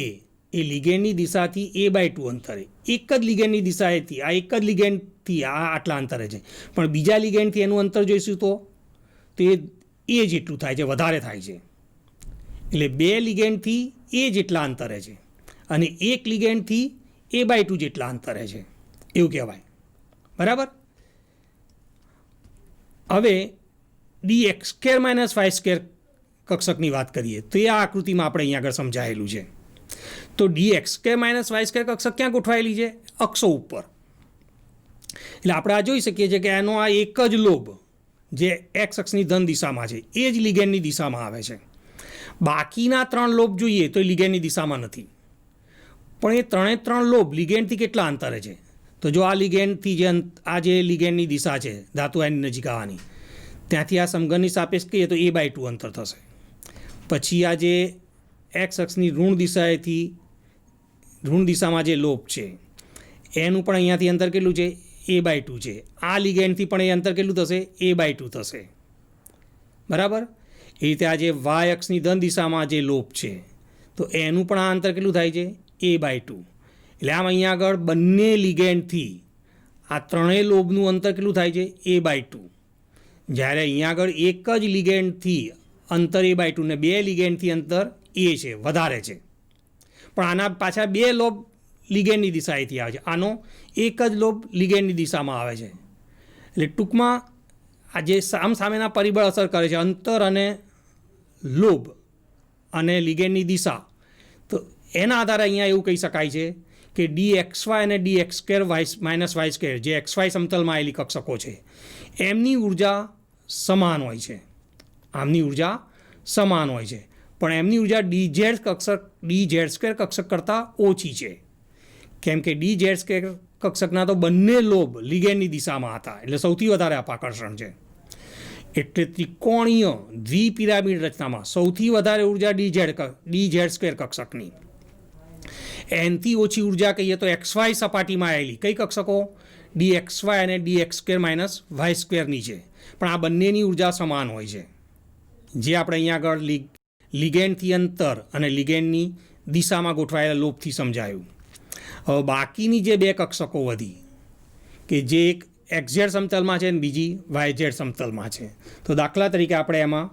લિગેન્ડની દિશાથી A/2 અંતરે, એક જ લિગેન્ડની દિશાએથી આ એક જ લિગેન્ડથી આ આટલા અંતરે છે, પણ બીજા લિગેન્ડથી એનું અંતર જોઈશું તો એ જેટલું થાય છે, વધારે થાય છે. એટલે બે લિગેન્ડથી એ જેટલા અંતરે છે અને એક લિગેન્ડથી A/2 જેટલા અંતરે છે એવું કહેવાય. બરાબર. હવે dx² - y² કક્ષકની વાત કરીએ તો એ આ આકૃતિમાં આપણે અહીંયા આગળ સમજાયેલું છે. તો dx² - y² કક્ષક ક્યાં ગોઠવાયેલી છે? અક્ષો ઉપર. એટલે આપણે આ જોઈ શકીએ છીએ કે એનો આ એક જ લોબ જે એક્સ અક્ષની ધન દિશામાં છે એ જ લિગેન્ડની દિશામાં આવે છે. બાકીના ત્રણ લોબ જોઈએ તો એ લિગેન્ડની દિશામાં નથી, પણ એ ત્રણ લોબ લિગેન્ડથી કેટલા અંતરે છે? તો જો આ લિગેન્ડથી આ જે લિગેન્ડની દિશા છે ધાતુ આયનની નજીક આવવાની, ત્યાંથી આ સમઘનની સાપેક્ષ કહીએ તો A/2 અંતર થશે. પછી આ જે એક્સ અક્ષની ઋણ દિશામાં જે લોબ છે એનું પણ અહીંયાથી અંતર કેટલું છે? A/2 છે. આ લિગેન્ડથી પણ એ અંતર કેટલું થશે? A/2 થશે. બરાબર. એ રીતે આ જે વાય અક્ષની ધન દિશામાં જે લોબ છે તો એનું પણ આ અંતર કેટલું થાય છે? A/2. એટલે આમ અહીંયા આગળ બંને લિગેન્ડથી આ ત્રણેય લોબનું અંતર કેટલું થાય છે? A/2. જ્યારે અહીંયા આગળ એક જ લિગેન્ડથી અંતર A/2 ને બે લિગેન્ડથી અંતર એ છે, વધારે છે. પણ આના પાછા બે લોબ લિગેન્ડની દિશાએથી આવે છે, આનો એક જ લોબ લિગેન્ડની દિશામાં આવે છે. એટલે ટૂંકમાં આ જે સામેના પરિબળ અસર કરે છે અંતર અને લોબ અને લિગેન્ડની દિશા, તો એના આધારે અહીંયા એવું કહી શકાય છે કે dxy અને dx² - y² જે xy સમતલમાં આવેલી કક્ષકો છે એમની ઉર્જા સમાન હોય છે. આમની ઉર્જા સમાન હોય છે, પણ એમની ઉર્જા dz² કક્ષક કરતાં ઓછી છે. કેમ કે dz² કક્ષકના તો બંને લોબ લિગેન્ડની દિશામાં હતા, એટલે સૌથી વધારે અપાકર્ષણ છે. એટલે ત્રિકોણીય દ્વિપિરામિડ રચનામાં સૌથી વધારે ઉર્જા dz² કક્ષકની. એનથી ઓછી ઉર્જા કહીએ તો xy સપાટીમાં આવેલી કઈ કક્ષકો? dxy અને dx² - y²ની છે. પણ આ બંનેની ઉર્જા સમાન હોય છે, જે આપણે અહીંયા આગળ લિગેન્ડથી અંતર અને લિગેન્ડની દિશામાં ગોઠવાયેલા લોબથી સમજાયું. હવે બાકીની જે બે કક્ષકો વધી કે જે એક xz સમતલમાં છે અને બીજી yz સમતલમાં છે, તો દાખલા તરીકે આપણે એમાં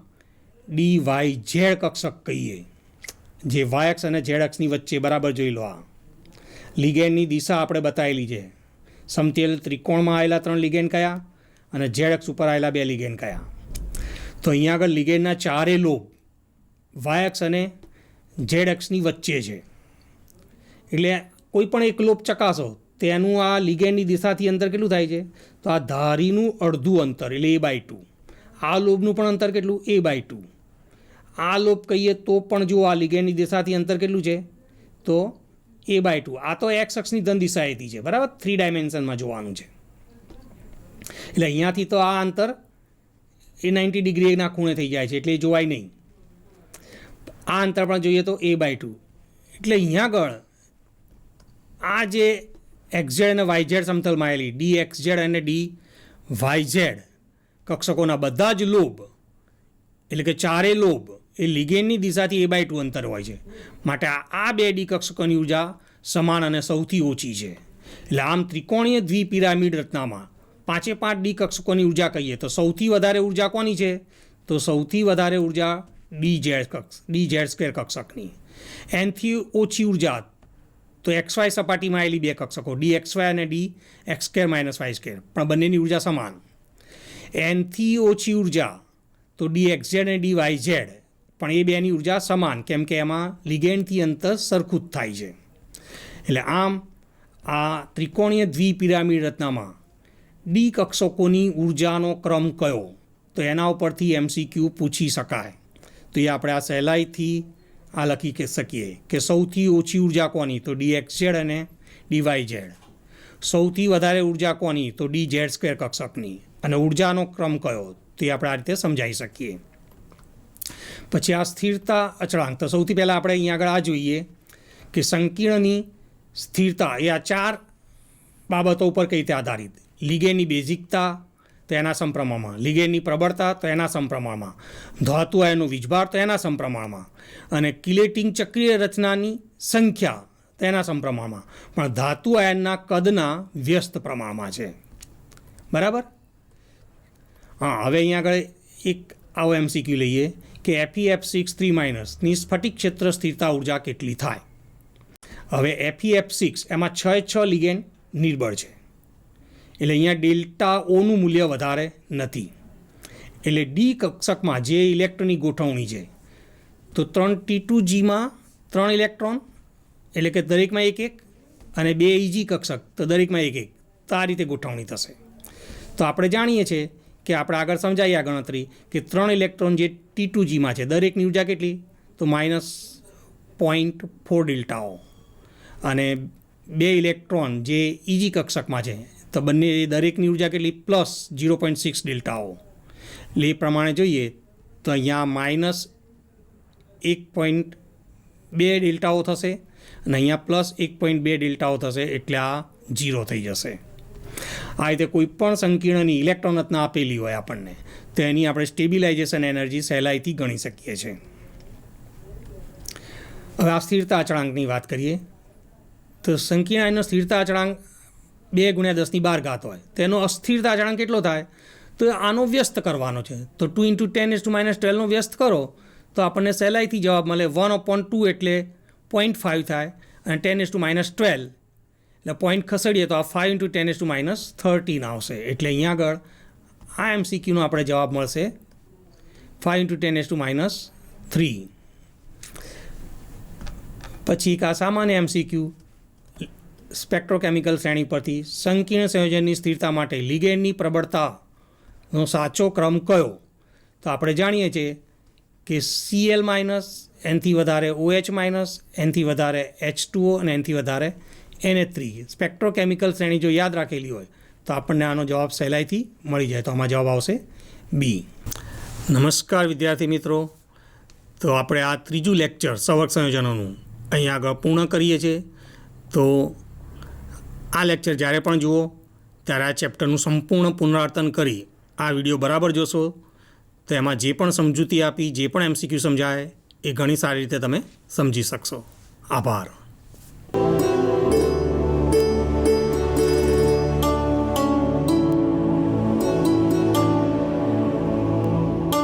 dyz કક્ષક કહીએ, જે y અક્ષ અને z અક્ષની વચ્ચે. બરાબર જોઈ લો, આ લિગેન્ડની દિશા આપણે બતાવેલી છે. સમતલ ત્રિકોણમાં આવેલા ત્રણ લિગેન્ડ કયા અને z અક્ષ ઉપર આવેલા બે લિગેન્ડ કયા? તો અહીંયા આગળ લિગેન્ડના ચારે લોબ y અક્ષ અને z અક્ષની વચ્ચે છે. એટલે કોઈ પણ એક લોબ ચકાસો તેનું આ લિગેન્ડની દિશાથી અંતર કેટલું થાય છે? તો આ ધારીનું અડધું અંતર એટલે A/2. આ લોબનું પણ અંતર કેટલું? A/2. આ લોબ કહીએ તો પણ જો આ લિગેન્ડની દિશાથી અંતર કેટલું છે? તો A/2. આ તો એક્સ અક્ષની ધન દિશાએથી છે. બરાબર, 3 ડાયમેન્શનમાં જોવાનું છે. એટલે અહીંયાથી તો આ અંતર એ 90 ડિગ્રીના ખૂણે થઈ જાય છે, એટલે એ જોવાય નહીં. આ અંતર પણ જોઈએ તો A/2. એટલે અહીંયા આગળ આ જે xz અને yz સમતલમાં આવેલી dxz અને dyz કક્ષકોના બધા જ લોબ એટલે કે ચારે લોબ એ લિગેન્ડની દિશાથી A/2 અંતર હોય છે. માટે આ બે ડી કક્ષકોની ઉર્જા સમાન અને સૌથી ઓછી છે. એટલે આમ ત્રિકોણીય દ્વિપિરામિડ રચનામાં 5 ડી કક્ષકોની ઉર્જા કહીએ તો સૌથી વધારે ઉર્જા કોની છે? તો સૌથી વધારે ઉર્જા dz² કક્ષકની. એનથી ઓછી ઉર્જા તો xy સપાટીમાં આવેલી બે કક્ષકો dxy અને dx² - y², પણ બંનેની ઉર્જા સમાન. એનથી ઓછી ઉર્જા તો dxz અને dyz, પણ એ બેની ઉર્જા સમાન, કેમ કે એમાં લિગેન્ડથી અંતર સરખું જ થાય છે. એટલે આમ આ ત્રિકોણીય દ્વિપિરામિડ રચનામાં ડી કક્ષકોની ઉર્જાનો ક્રમ કયો, તો એના ઉપરથી MCQ પૂછી શકાય. તો એ આપણે આ સહેલાઈથી આ લખી શકીએ કે સૌથી ઓછી ઉર્જા કોની, તો DXZ અને DYZ. સૌથી વધારે ઉર્જા કોની, તો DZ² કક્ષકની. અને ઉર્જાનો ક્રમ કયો, તે આપણે આ રીતે સમજાવી શકીએ. પછી આ સ્થિરતા અચળાંક, તો સૌથી પહેલાં આપણે અહીંયા આગળ આ જોઈએ કે સંકીર્ણની સ્થિરતા એ આ 4 બાબતો ઉપર કઈ રીતે આધારિત. લિગેન્ડની બેઝિકતા તો એના સમપ્રમાણમાં, લિગેન્ડની પ્રબળતા તો એના સમપ્રમાણમાં, ધાતુ આયનનો વીજભાર તો એના સમપ્રમાણમાં, અને કિલેટિંગ ચક્રીય રચનાની સંખ્યા તો એના સમપ્રમાણમાં, પણ ધાતુ આયનના કદના વ્યસ્ત પ્રમાણમાં છે. બરાબર. હા, હવે અહીંયા આગળ એક આવો MCQ લઈએ કે FeF6 3- ની સ્ફટિક ક્ષેત્ર સ્થિરતા ઉર્જા કેટલી થાય. હવે FeF6 એમાં 6 લિગેન્ડ નિર્બળ છે, એટલે અહીંયા ડેલ્ટા ઓનું મૂલ્ય વધારે નથી. એટલે ડી કક્ષકમાં જે ઇલેક્ટ્રોનની ગોઠવણી છે, તો 3 T2Gમાં 3 ઇલેક્ટ્રોન, એટલે કે દરેકમાં 1 અને 2 EG કક્ષક તો દરેકમાં 1, તો આ રીતે ગોઠવણી થશે. તો આપણે જાણીએ છીએ કે આપણે આગળ સમજાવી આ ગણતરી કે 3 ઇલેક્ટ્રોન જે T2Gમાં છે દરેકની ઉર્જા કેટલી, તો -0.4 ડેલ્ટાઓ, અને 2 ઇલેક્ટ્રોન જે EG કક્ષકમાં છે તો બંને દરેકની ઉર્જા કેટલી, +0.6 ડેલ્ટાઓ. એટલે એ પ્રમાણે જોઈએ તો અહીંયા -1.2 ડેલ્ટાઓ થશે અને અહીંયા +1.2 ડેલ્ટાઓ થશે, એટલે આ 0 થઈ જશે. આ રીતે કોઈ પણ સંકીર્ણની ઇલેક્ટ્રોન રચના આપેલી હોય આપણને, તો એની આપણે સ્ટેબિલાઇઝેશન એનર્જી સહેલાઈથી ગણી શકીએ છીએ. હવે આ સ્થિરતા અચળાંકની વાત કરીએ તો સંકીર્ણ આયનનો સ્થિરતા અચળાંક 2 × 10⁻12 હોય, તેનો અસ્થિરતા અચળાંક કેટલો થાય, તો આનો વ્યસ્ત કરવાનો છે. તો 2 × 10⁻12 નો વ્યસ્ત કરો તો આપણને સહેલાઈથી જવાબ મળે 1/2 એટલે 0.5 થાય, અને 10⁻12 એટલે પોઈન્ટ ખસેડીએ તો આ 5 × 10⁻13 આવશે. એટલે અહીંયા આગળ આ MCQનો આપણે જવાબ મળશે 5 × 10⁻3. પછી આ સામાન્ય MCQ સ્પેક્ટ્રોકેમિકલ શ્રેણી પરથી સંકીર્ણ સંયોજનની સ્થિરતા માટે લિગેન્ડની પ્રબળતાનો સાચો ક્રમ કયો, તો આપણે જાણીએ છીએ કે Cl- એનથી વધારે OH-, એનથી વધારે H2O અને એનથી વધારે NH3. સ્પેક્ટ્રોકેમિકલ શ્રેણી જો યાદ રાખેલી હોય તો આપણને આનો જવાબ સહેલાઈથી મળી જાય. તો આમાં જવાબ આવશે B. નમસ્કાર વિદ્યાર્થી મિત્રો, તો આપણે આ ત્રીજું લેક્ચર સવર્ગ સંયોજનોનું અહીંયા આગળ પૂર્ણ કરીએ છીએ. તો આ લેક્ચર જ્યારે પણ જુઓ ત્યારે આ ચેપ્ટરનું સંપૂર્ણ પુનરાવર્તન કરી આ વિડીયો બરાબર જોશો તો એમાં જે પણ સમજૂતી આપી, જે પણ MCQ સમજાય એ ઘણી સારી રીતે તમે સમજી શકશો. આભાર.